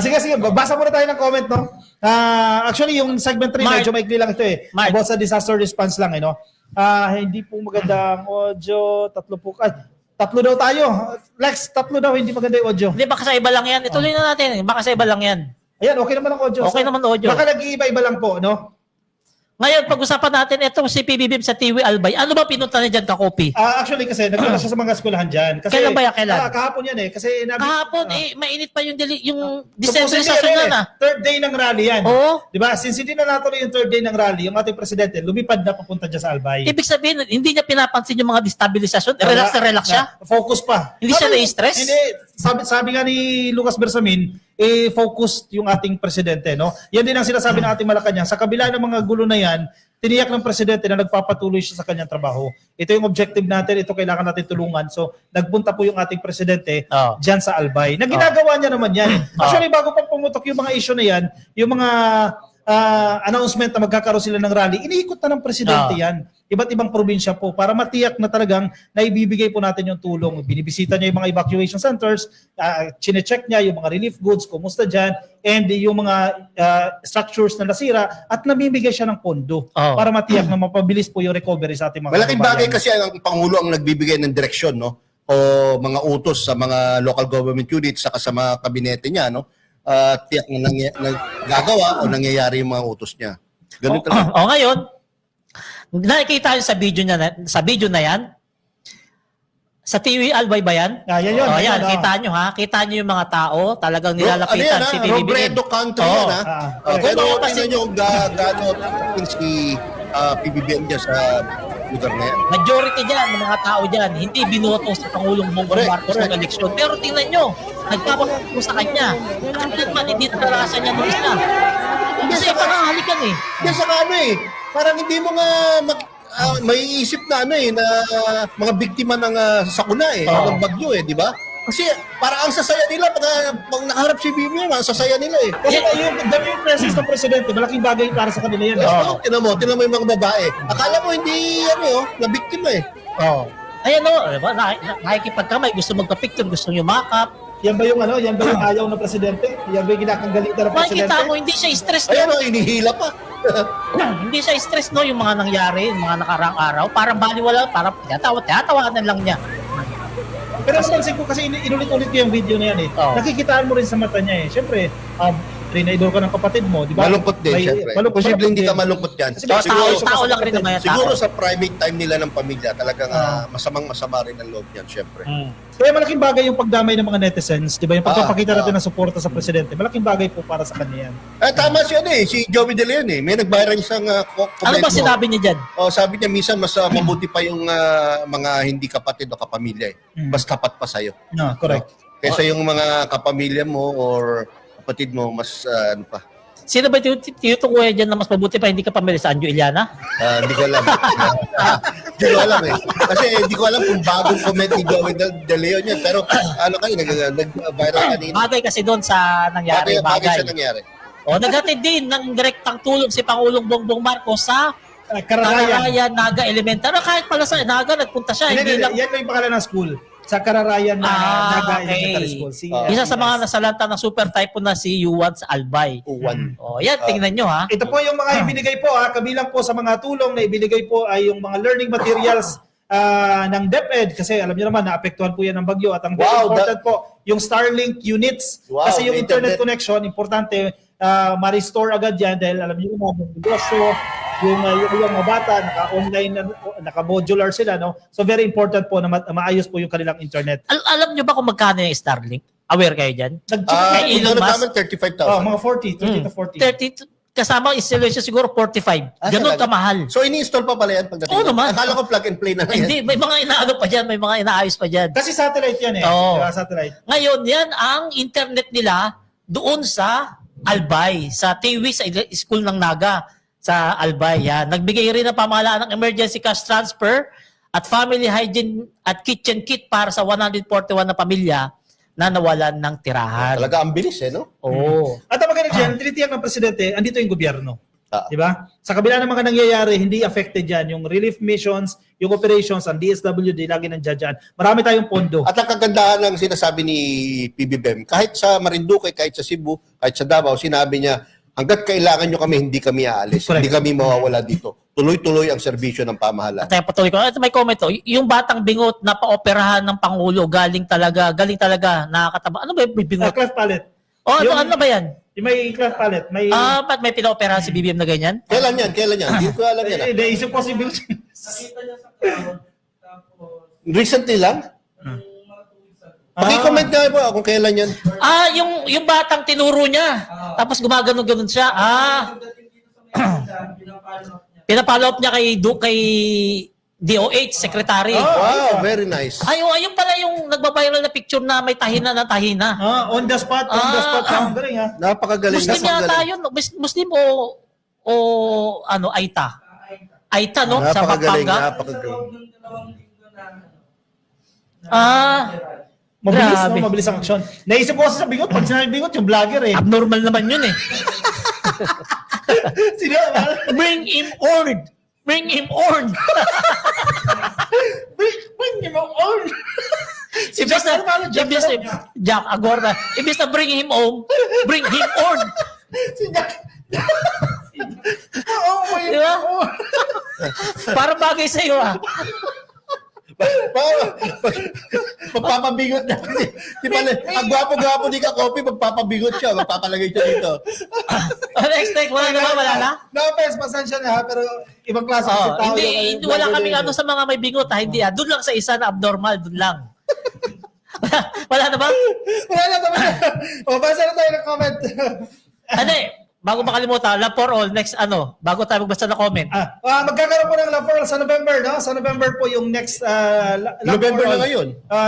Sige. Basa muna tayo ng comment, no? Actually, yung segment 3,
Mark.
medyo maikli lang ito eh.
Mark.
About sa disaster response lang, no? Hindi po maganda ang audio. Tatlo daw tayo. Lex, tatlo daw, hindi maganda yung audio.
Hindi, baka sa iba lang yan. Ituloy na natin. Baka sa iba lang yan.
Ayan, okay naman ang audio.
Okay naman ang audio.
Baka nag-iiba-iba lang po, no?
Ngayon, pag-usapan natin itong si PBBM sa TV Albay. Ano ba pinunta niya dyan, Kakopi?
Actually, kasi nagpunta siya sa mga eskwelahan dyan. Kasi,
Kailan ba yan? Kailan?
Kahapon yan eh. Kasi
Kahapon, mainit pa yung decentralization
supposedly,
na.
third day ng rally yan.
Oo.
Di ba? Since hindi na natuloy yung third day ng rally, yung ating presidente, lumipad na papunta dyan sa Albay.
Ibig sabihin, hindi niya pinapansin yung mga destabilisasyon. Relax na relax siya.
Focus pa.
Hindi siya na-stress?
Hindi. Sabi nga ni Lucas Bersamin, focused yung ating presidente, no? Yan din ang sinasabi ng ating Malacanang. Sa kabila ng mga gulo na yan, tiniyak ng presidente na nagpapatuloy siya sa kanyang trabaho. Ito yung objective natin, ito kailangan natin tulungan. So, nagpunta po yung ating presidente dyan sa Albay. Na ginagawa niya naman yan. Actually, bago pa pumutok yung mga issue na yan, yung mga announcement na magkakaroon sila ng rally, iniikot na ng presidente yan. Iba't ibang probinsya po para matiyak na talagang naibibigay po natin yung tulong. Binibisita niya yung mga evacuation centers, chine-check niya yung mga relief goods, kumusta dyan, and yung mga structures na nasira at namimigay siya ng pondo para matiyak na mapabilis po yung recovery sa ating mga
Malaking
kababayan.
bagay kasi ang Pangulo ang nagbibigay ng direksyon, no? O mga utos sa mga local government units saka sa mga kabinete niya, no? Tiyak na gagawa o nangyayari yung mga utos niya. Ganun talaga.
Ngayon, nakikita yun sa video na yan. Sa TV Albay ba yan?
Yan yun.
Yan, kita nyo ha. Kita nyo yung mga tao. Talagang nilalapitan si PBBM.
Robredo country yan, ha? Pero
Pero
tingnan nyo kung gaano si PBBM dyan sa lugar na yan.
Majority dyan, ng mga tao dyan, hindi binoto sa Pangulong Bongbong Marcos ng eleksyon. Pero tingnan nyo, nagpapapupo sa kanya. Kahit man, hindi naranasan niya nung isa. Kasi pangahalikan eh.
Yan sa parang hindi mo nga may isip na na mga biktima ng sakuna ng bagyo di ba? Kasi parang ang sasaya nila pag nakaharap si BBM, ang sasaya nila
Kasi yung presence ng presidente, malaking bagay para sa kanila yan.
Tinan mo yung mga babae. Akala mo hindi na biktima
Ayan diba? Nakikipagkamay, gusto magpa-picture, gusto nyo makap.
Yan ba yung ayaw ng presidente? Yan ba yung kinakagalitan ng presidente?
Makikita mo, hindi siya stress.
Ayan inihila pa.
Hindi siya stress yung mga nangyari, yung mga nakaraang araw. Parang baliwala, parang tinatawanan lang niya.
Pero napansin ko kasi inulit-ulit ko yung video na yan Nakikitaan mo rin sa mata niya Siyempre, trinaidor ka ng kapatid mo, di ba?
Malungkot din, siyempre. Posible hindi ka malungkot yan.
Tao lang rin naman yan.
Siguro sa private time nila ng pamilya, talagang masamang-masama rin ang loob yan, siyempre.
Kaya malaking bagay yung pagdamay ng mga netizens, di ba? Yung pagpapakita natin ng suporta sa presidente, malaking bagay po para sa kanya yan.
Tama siya si Joey De Leon May nag-viral isang comment.
Ano ba sinabi niya dyan?
Sabi niya, minsan mas mabuti pa yung mga hindi kapatid o kapamilya Mas tapat pa sa'yo.
No, correct.
Kaysa yung mga kapamilya mo or kapatid mo, mas ano pa.
Sino ba tinutukoy dyan na mas mabuti pa hindi ka pamilya sa Anjo Iliana?
Hindi ko alam. Hindi ko alam Kasi hindi ko alam kung bagong comment ni Joey De Leon yan. Pero nag-viral kanina.
Bagay kasi doon sa nangyari.
Bagay sa nangyari.
Naghatid din ng direktang tulong si Pangulong Bongbong Marcos sa
Kararayan.
Kararayan Naga Elementary. Kahit pala sa Naga, nagpunta siya. Hindi lang.
Yan yung pangalan ng school. Sa Kararayan na Naga
okay.
Elementary School.
Isa sa mga nasalanta ng super typhoon na si Yuan sa Albay.
Uwan.
Yan, tingnan nyo ha.
Ito po yung mga ibinigay po, kabilang po sa mga tulong na ibinigay po ay yung mga learning materials ng DepEd kasi alam niyo naman naapektuhan po yan ng bagyo at ang very important po yung Starlink units kasi yung internet connection importante ma-restore agad yan dahil alam niyo naman yung negosyo yung mga bata naka-online naka-modular sila no so very important po na maayos po yung kanilang internet.
Alam nyo ba kung magkano yung Starlink? Aware kayo dyan?
Kay Elon Musk 35,000.
Mga 40 to 40.
30 kasama installation siguro 45. Ganun kamahal.
So ini-install pa pala yan pagdating?
Oo naman.
Akala ko plug and play na yan.
Hindi, may mga inaano pa dyan, may mga inaayos pa dyan.
Kasi satellite yan
Oo.
Diba, satellite.
Ngayon, yan ang internet nila doon sa Albay, sa Tiwi, sa school ng Naga, sa Albay. Yan. Nagbigay rin ng pamahalaan ng emergency cash transfer at family hygiene at kitchen kit para sa 141 na pamilya na nawalan ng tirahan.
Talaga ang bilis no?
Oo.
At ang maganda dyan, tinitiyak ng presidente, andito yung gobyerno.
Ah.
Di ba? Sa kabila ng mga nangyayari, hindi affected yan. Yung relief missions, yung operations, ang DSWD, lagi nandiyan dyan. Marami tayong pondo.
At ang kagandahan ng sinasabi ni PBBM, kahit sa Marinduque, kahit sa Cebu, kahit sa Davao, sinabi niya, hanggat kailangan nyo kami, hindi kami aalis.
Correct.
Hindi kami mawawala dito. Tuloy-tuloy ang serbisyo ng pamahalaan.
At tayo patuloy ko. Ito may comment to. Yung batang bingot na paoperahan ng Pangulo, galing talaga, nakakataba. Ano ba yung bingot?
Cleft palate.
Ano ba yan?
Yung may cleft palate. May...
Ba't may pinaoperahan si BBM na ganyan?
Kailan yan? Hindi ko alam yan.
Naisip ko si Bill.
Nakita niya sa crowd, tapos
Recently lang? Paki-comment nga po kung kailan yan.
Yung batang tinuro niya. Tapos gumaganon-ganon siya.
pagdating dito sa Maynila, pinapalo up niya.
Pinapollow up niya kay DOH, secretary.
Wow, very nice.
Ayun pala yung nagbabiral na picture na may tahina na tahina.
On the spot. Ang galing ha.
Napakagaling.
Muslim yata yun. Muslim o Aita? Aita, no? Sa
Napakagaling.
Pampanga.
Sa
Napakagaling.
loob ng 2 linggo na
Mabilis,
Grabe.
no? Mabilis ang aksyon. Naisip ko kasi sa bingot. Pag sinabi bingot, yung vlogger
Abnormal naman yun eh.
Sino?
Bring him on! Bring him on!
Bring him on! Si
Ibis
Jack,
na, Jack Agorda. Ibis na bring him home, bring him on!
Si Jack. Oo, may
Di ba? Parang bagay sa'yo
Magpapabigot na. Di ba, ang gwapo-gwapo ni Kakopi, magpapabigot siya, magpapalagay siya dito.
Next, wala na?
No offense, pasensya na ha, pero ibang klase kasi tao.
Hindi, wala kaming sa mga may bingot hindi Doon lang sa isa na abnormal, doon lang. Wala na ba?
Wala na naman. Basa na tayo ng comment.
Bago makalimutan, love for all, next bago tayo magbasa ng comment.
Magkakaroon po ng Love for All sa November, no? Sa November po yung next Love
November
for All.
na ngayon.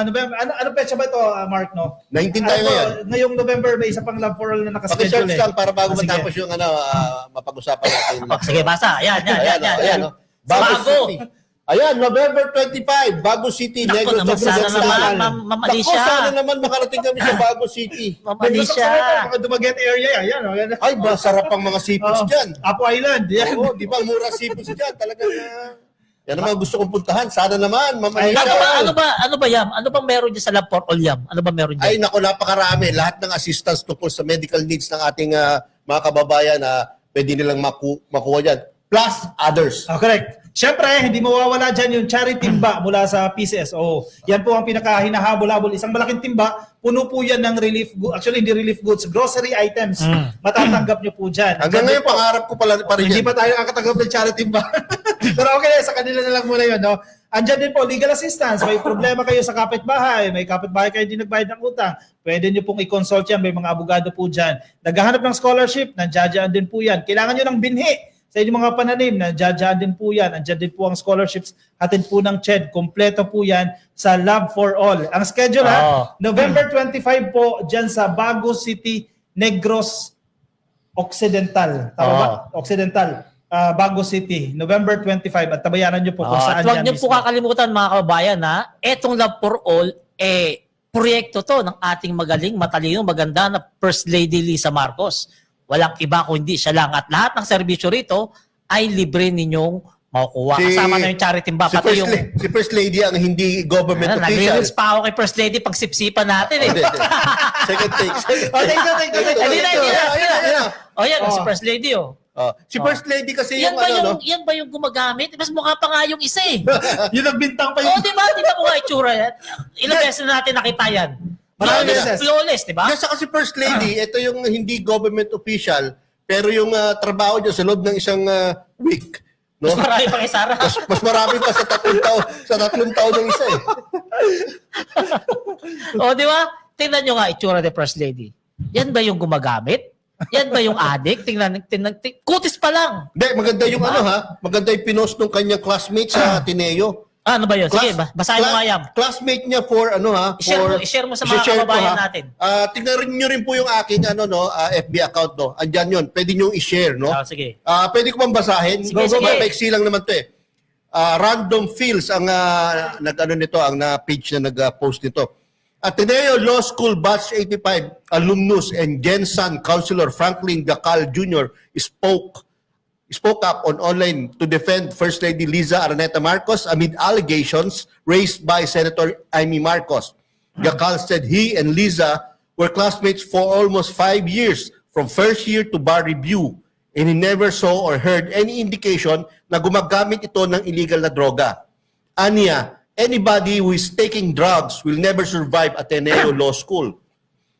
November. Ano petsa ba ito, Mark, no?
19 tayo ngayon.
Ngayong November may isa pang Love for All na nakaschedule.
Paki-search lang para bago
Sige.
matapos yung mapag-usapan natin.
Sige, basa. Ayan.
Ayan. Bago City. Ayan, November 25, Bago City,
Naku
Negros
naman, sana
Occidental.
naman, mamali
Naku,
siya.
sana naman makarating kami sa Bago City.
Mamali siya.
Mga Dumaguete area, yan.
Ay, masarap ang mga seafoods dyan.
Apo Island, yan.
Oo, di ba, mura seafoods dyan. Talagang, yan ang mga gusto kong puntahan. Sana naman, mamali
Ay,
siya.
Ano ba Yam? Ano bang meron dyan sa love for all Yam? Ano ba meron dyan?
Ay, naku, napakarami. Lahat ng assistance tungkol sa medical needs ng ating mga kababayan na pwede nilang makuha dyan. Plus others.
Correct. Siyempre, hindi mawawala dyan yung charity timba mula sa PCSO. Yan po ang pinaka-hinahabol-habol. Isang malaking timba, puno po yan ng relief goods. Actually, hindi relief goods, grocery items. Matatanggap nyo po dyan.
Hanggang ngayon, pangarap ko pa rin
Hindi
yan.
pa tayo nakakatanggap ng charity timba. Pero okay, sa kanila na lang muna yun. No? Andyan din po, legal assistance. May problema kayo sa kapitbahay. May kapitbahay kayo hindi nagbayad ng utang. Pwede nyo pong i-consult yan. May mga abogado po dyan. Naghahanap ng scholarship, nandiyan din po yan. Kailangan nyo ng binhi sa inyong mga pananim, nandiyan din po yan. Andiyan din po ang scholarships. Hatid po ng CHED. Kompleto po yan sa Love for All. Ang schedule November 25 po dyan sa Bago City, Negros Occidental. Tama ba? Occidental. Bago City, November 25. At tabayanan nyo po kung saan
At huwag
yan
niyo po kakalimutan mga kababayan etong Love for All, proyekto to ng ating magaling, matalino, maganda na First Lady Lisa Marcos. walang iba kundi siya lang. At lahat ng serbisyo rito ay libre ninyong makukuha. Kasama na yung charity ba, pati yung...
Si First Lady ang hindi government official.
Nag-reels pa ako kay First Lady pag sipsipan natin eh.
Hindi. Second take.
Hindi na. O yan,
Oh.
si First Lady oh.
Si First Lady kasi
Yan
yung
ba
ano, no?
yan ba yung gumagamit? Mas mukha pa nga yung isa eh.
Yung nagbintang pa
Oo,
yung...
di ba? Tingnan mo nga itsura yan. Ilang beses na natin nakita yan.
Maraming beses.
Flawless, di ba?
Yes, kasi First Lady, ito yung hindi government official, pero yung trabaho niya sa loob ng isang week, no?
Mas marami pang isara.
Mas marami pa sa 3 taon, sa 3 taon ng isa eh.
O, di ba? Tingnan nyo nga itsura ni First Lady. Yan ba yung gumagamit? Yan ba yung addict? Tingnan, kutis pa lang.
Hindi, maganda yung ano ha, maganda yung pinost ng kanyang classmate sa Ateneo.
Ano ba yun? Sige, basahin mo nga yan.
Classmate niya for ano ha,
I-share mo sa mga
i-share ko,
kababayan
ha.
natin.
Tingnan niyo rin po yung aking FB account no. Andiyan yun. Pwede niyo i-share no.
Sige.
Pwede ko bang basahin?
Sige, sige.
Maiksi lang naman 'to eh. Random Fields ang nag-ano nito, ang page na nag-post nito. Ateneo Law School Batch 85 alumnus and Gensan Councilor Franklin Gacal Jr. spoke up on online to defend First Lady Liza Araneta Marcos amid allegations raised by Senator Amy Marcos. Gacal said he and Liza were classmates for almost 5 years, from first year to bar review, and he never saw or heard any indication na gumagamit ito ng illegal na droga. Anya, anybody who is taking drugs will never survive Ateneo Law School.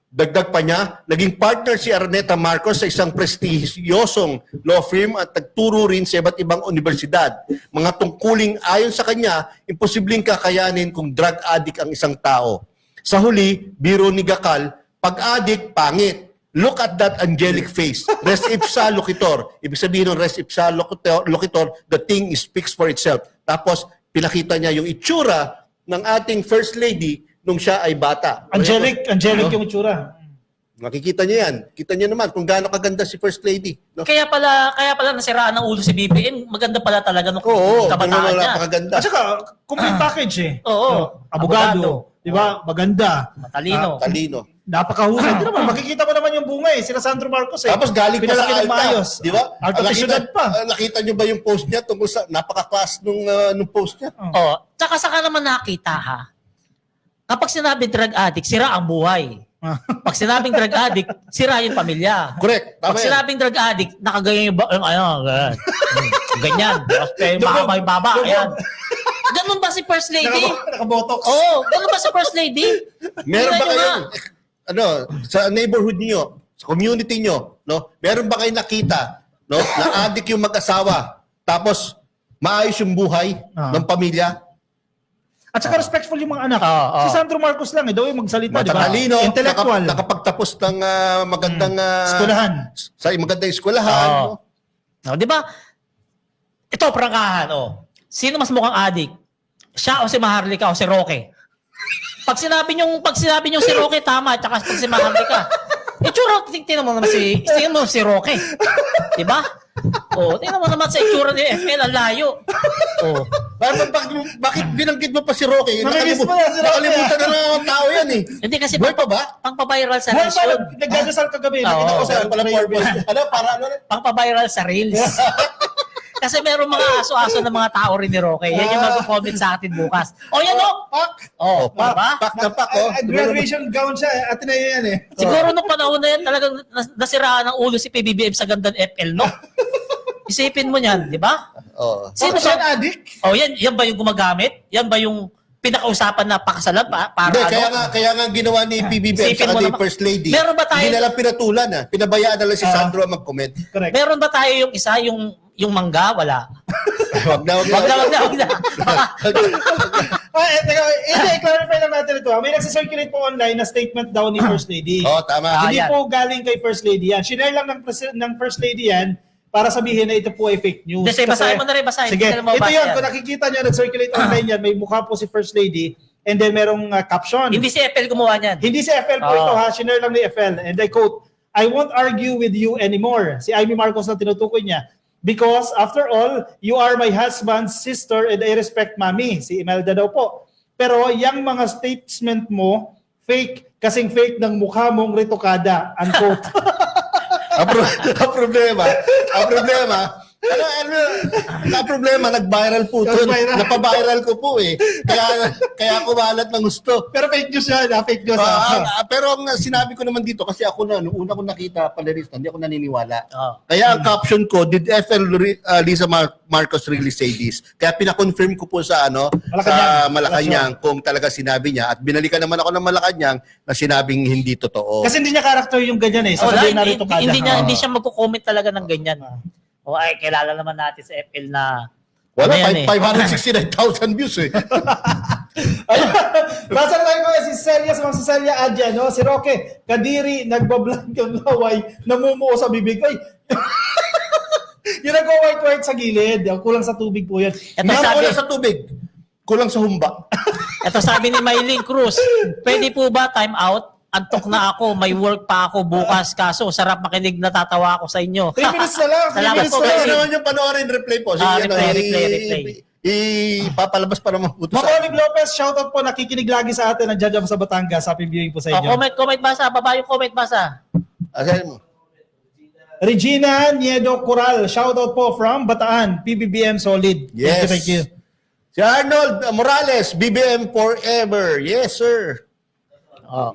Dagdag pa niya, naging partner si Araneta Marcos sa isang prestigyosong law firm at nagturo rin sa iba't ibang universidad. Mga tungkuling ayon sa kanya, imposibleng kakayanin kung drug addict ang isang tao. Sa huli, biro ni Gacal, pag-addict, pangit. Look at that angelic face. Res ipsa loquitur. Ibig sabihin ng res ipsa loquitur, the thing speaks for itself. Tapos, pinakita niya yung itsura ng ating First Lady nung siya ay bata.
Angelic
No?
yung itsura.
Makikita niyo yan. Kita niyo naman kung gaano kaganda si First Lady. No?
Kaya pala nasiraan ng ulo si BBM. Maganda pala talaga nung
Oo,
kabataan niya.
napakaganda.
At saka, complete package eh.
Oo.
Abogado. Di ba? Maganda.
Matalino.
Talino.
Napakahusay. Di naman, makikita mo naman yung bunga eh. Sila Sandro Marcos eh.
Tapos galing pa sa
Pinalaki ng
Alta.
maayos.
Di ba?
Alta Trinidad pa.
Nakita niyo ba yung post niya tungkol sa napaka-class nung post niya?
Oh, tsaka saka naman nakita ha. Kapag sinabing drug addict, sira ang buhay. Pag sinabing drug addict, sira yung pamilya.
Correct. Tama
Pag
yan.
sinabing drug addict, nakaganyan yung ganyan. Ganyan. Baba. Ayan. Ganun ba si First Lady?
Nakabotox.
Oo, ganun ba si First Lady?
Meron
Tingnan
ba
nyo
kayo,
nga.
sa neighborhood niyo, sa community niyo, no? Meron ba kayo nakita, no, na addict yung mag-asawa, tapos maayos yung buhay ng pamilya?
At saka respectful yung mga anak.
Oo.
Si Sandro Marcos lang eh, daw yung magsalita, di ba?
Matatalino,
Intellectual.
nakapagtapos ng magandang
Eskwelahan.
Sa magandang eskwelahan.
Oo.
No?
No, di ba? Ito, prangkahan. Oh. Sino mas mukhang addict? Siya o si Maharlika o si Roque? Pag sinabi nyo si Roque, tama. Tsaka pag si Maharlika. Itsura, tingnan mo naman si Roque. Di ba? Oh, tingnan mo naman sa itsura ni FL, ang layo. Oh.
Bakit binanggit mo pa si Roque?
Nakalimutan mo yan si Roque.
Nakalimutan na ng tao yan eh.
Hindi kasi
Buhay pa ba?
pang-viral sa
Buhay
Reels
pa,
yun.
nagdadasal kagabi.
Oo.
Nakita ko sa
Pala purpose. Ano?
Pang-viral sa Reels. Kasi meron mga aso-aso ng mga tao rin ni Roque. Yan yung mag-comment sa atin bukas. O yan o! Oh, diba?
Pak na pak, oh.
Graduation gown siya. Ateneo yan eh.
Siguro nung panahon na yan, talagang nasiraan ng ulo si PBBM sa gandang FL, no? Isipin mo yan, di ba?
Oh.
Sino
Siya
siya?
addict?
Oh, yan ba yung gumagamit? Yan ba yung pinakausapan na pakasalan para
Hindi,
ano?
kaya nga ginawa ni PBBM
Isipin
sa
mo
ni
naman.
First Lady.
Meron ba tayo-
Hindi na lang pinatulan ah. Pinabayaan na lang si Sandro ang mag-comment.
Correct.
Meron ba tayo yung isa, yung mangga? Wala.
Wag na.
Wag na.
Teka, i-clarify lang natin ito. May nagsisirculate po online na statement daw ni First Lady.
Oh, tama.
Hindi
yan.
po galing kay First Lady yan. Shinare lang ng First Lady yan para sabihin na ito po ay fake news.
Kasi basahin mo na rin, basahin.
Sige,
Hindi na mabasa
ito yun.
yan.
Kung nakikita nyo, nag-circulate online yan, may mukha po si First Lady and then merong caption.
Hindi si FL gumawa niyan.
Hindi si FL po ito ha. Shinare lang ni FL. And I quote, I won't argue with you anymore. Si Amy Marcos na tinutukoy niya. Because after all, you are my husband's sister and I respect mommy. Si Imelda daw po. Pero yung mga statement mo, fake, kasing fake ng mukha mong retokada. Unquote.
ang problema, nag-viral po ito.
Nag-viral.
Napaviral ko po eh. Kaya kumalat ng gusto.
Pero fake news yan, fake news.
Pero ang sinabi ko naman dito, kasi ako nung una ko nakita palerista, hindi ako naniniwala.
Oh.
Kaya ang caption ko, did FL Lisa Marcos really say this? Kaya pinakonfirm ko po sa Malacanang kung talaga sinabi niya. At binalikan naman ako ng Malacanang na sinabing hindi totoo.
Kasi hindi niya character yung ganyan eh.
Wala,
Sasabihin narito kada.
hindi siya magko-comment talaga ng ganyan. O ay, kilala naman natin sa FL na
Wala,
ano yan
569,000 views eh.
Basta na tayo ko si Celia, si Celia Adya, no? Si Roque, Kadiri, nagbablog ng laway, namumuo sa bibig. Ay, yung nag-white-white sa gilid, kulang sa tubig po yan.
Ito
Hindi
sabi,
kulang sa tubig. Kulang sa humba.
ito sabi ni Mylene Cruz, pwede po ba time out? Antok na ako, may work pa ako bukas. Kaso, sarap makinig, natatawa ako sa inyo.
3 minutes na lang. 3
Salamat
minutes
po,
na lang.
Pwede naman yung panoorin, replay po.
Replay.
Ipapalabas para mabuto sa...
Makonig Lopez, shoutout po, nakikinig lagi sa atin ng Jajam sa Batangas. Happy viewing po sa inyo.
Comment basa, baba yung comment basa.
Asahin mo.
Regina Niedo Coral, shoutout po from Bataan, PBBM Solid.
Yes.
Thank you.
Si Arnold Morales, BBM Forever. Yes, sir.
Oh.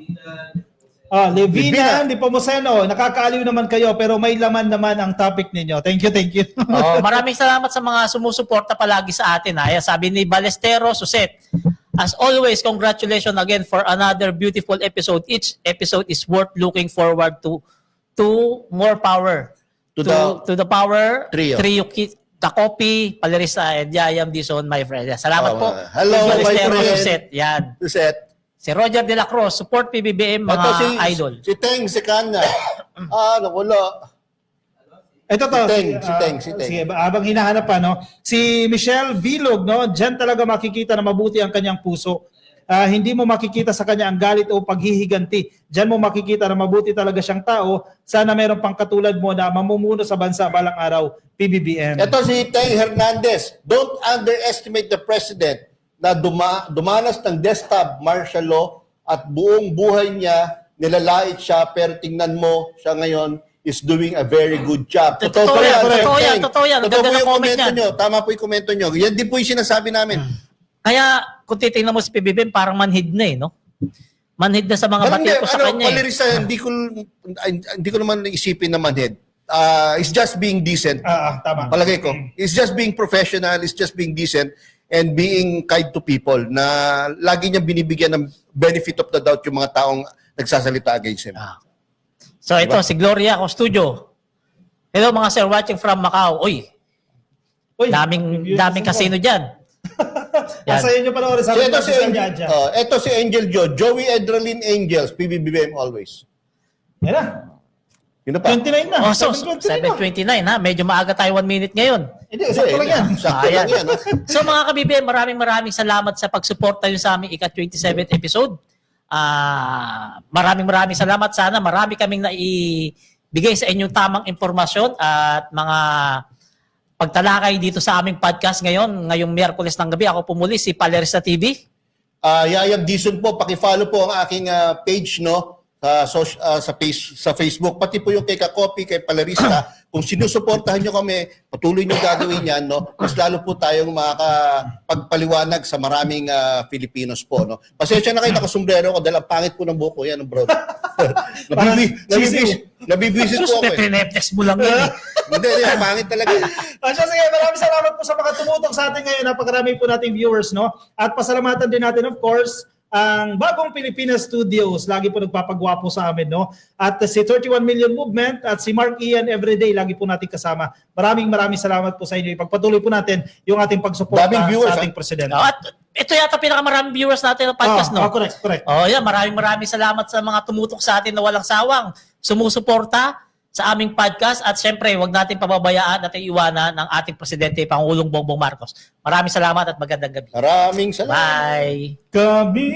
Levina, Nepomuceno, nakakaaliw naman kayo pero may laman naman ang topic ninyo. Thank you.
Oh, maraming salamat sa mga sumusuporta palagi sa atin. Ayan, sabi ni Balestero Suset, as always, congratulations again for another beautiful episode. Each episode is worth looking forward to more power.
To
the power
Trio.
Kakopi, Palerista, and Yayam Dizon, my friend. Salamat po.
Hello, my
Balestero
friend.
Suset. Yan.
Set.
Si Roger De La Cruz, support PBBM, mga idol.
Si Teng, si Kanya. Nawala.
Ito to.
Si Teng.
Sige, habang hinahanap pa, no? Si Michelle Bilog, no? Diyan talaga makikita na mabuti ang kanyang puso. Hindi mo makikita sa kanya ang galit o paghihiganti. Diyan mo makikita na mabuti talaga siyang tao. Sana meron pang katulad mo na mamumuno sa bansa balang araw, PBBM.
Ito si Teng Hernandez. Don't underestimate the president na dumanas ng desktop martial law at buong buhay niya nilalait siya, pero tingnan mo siya ngayon is doing a very good job.
Totoo yan.
Totoo
Ganda
po
ng
yung
comment
komento
niyan.
nyo. Tama po yung komento nyo. Yan din po yung sinasabi namin.
Kaya kung titingnan mo si PBBM, parang manhid na no? Manhid na sa mga batil ko sa kanya.
Palerista, hindi ko naman isipin na manhid. It's just being decent.
Tama.
Palagay ko. It's just being professional. It's just being decent and being kind to people na lagi niya binibigyan ng benefit of the doubt yung mga taong nagsasalita against him.
So ito, si Gloria Costudio. Hello mga sir, watching from Macau. Uy, daming casino dyan.
Sa inyo panoorin sa
So, ito si Angel Joey Edralin Angels, PBBM always.
Yan na.
Yun na pa.
29 na.
Oh, so
7:29
7:29 ha. Medyo maaga tayo 1 minute ngayon.
Hindi, sakto lang yan.
Sakto lang yan.
So mga kabibim, maraming salamat sa pagsuporta nyo sa aming ika-27th episode. Maraming salamat. Sana marami kaming naibigay sa inyong tamang impormasyon at mga pagtalakay dito sa aming podcast ngayong Miyerkules ng gabi. Ako pumuli si Palerista TV.
Yayam Dizon po, paki-follow po ang aking page sa Facebook, pati po yung kay Kakopi, kay Palerista. Kung sinusuportahan nyo kami, patuloy nyo gagawin yan, no? Mas lalo po tayong makakapagpaliwanag sa maraming Filipinos po, no? Pasensya na kayo, nakasombrero ko dahil ang pangit po ng buhok ko. Yan, bro. Nabibwisit po ako eh.
Pineptex mo lang yun eh.
Hindi, pangit talaga.
Sige, maraming salamat po sa mga tumutong sa atin ngayon. Napakarami po nating viewers, no? At pasalamatan din natin, of course, ang Bagong Pilipinas Studios, lagi po nagpapagwapo sa amin, no? At si 31 Million Movement at si Mark Ian Everyday, lagi po natin kasama. Maraming salamat po sa inyo. Ipagpatuloy po natin yung ating pagsuporta sa ating presidente.
At ito yata pinakamaraming viewers natin ng podcast, no?
Correct.
Yan, maraming salamat sa mga tumutok sa atin na walang sawang sumusuporta sa aming podcast at syempre, wag natin pababayaan at iiwanan ng ating presidente, Pangulong Bongbong Marcos. Maraming salamat at magandang gabi.
Maraming salamat.
Bye!
Kami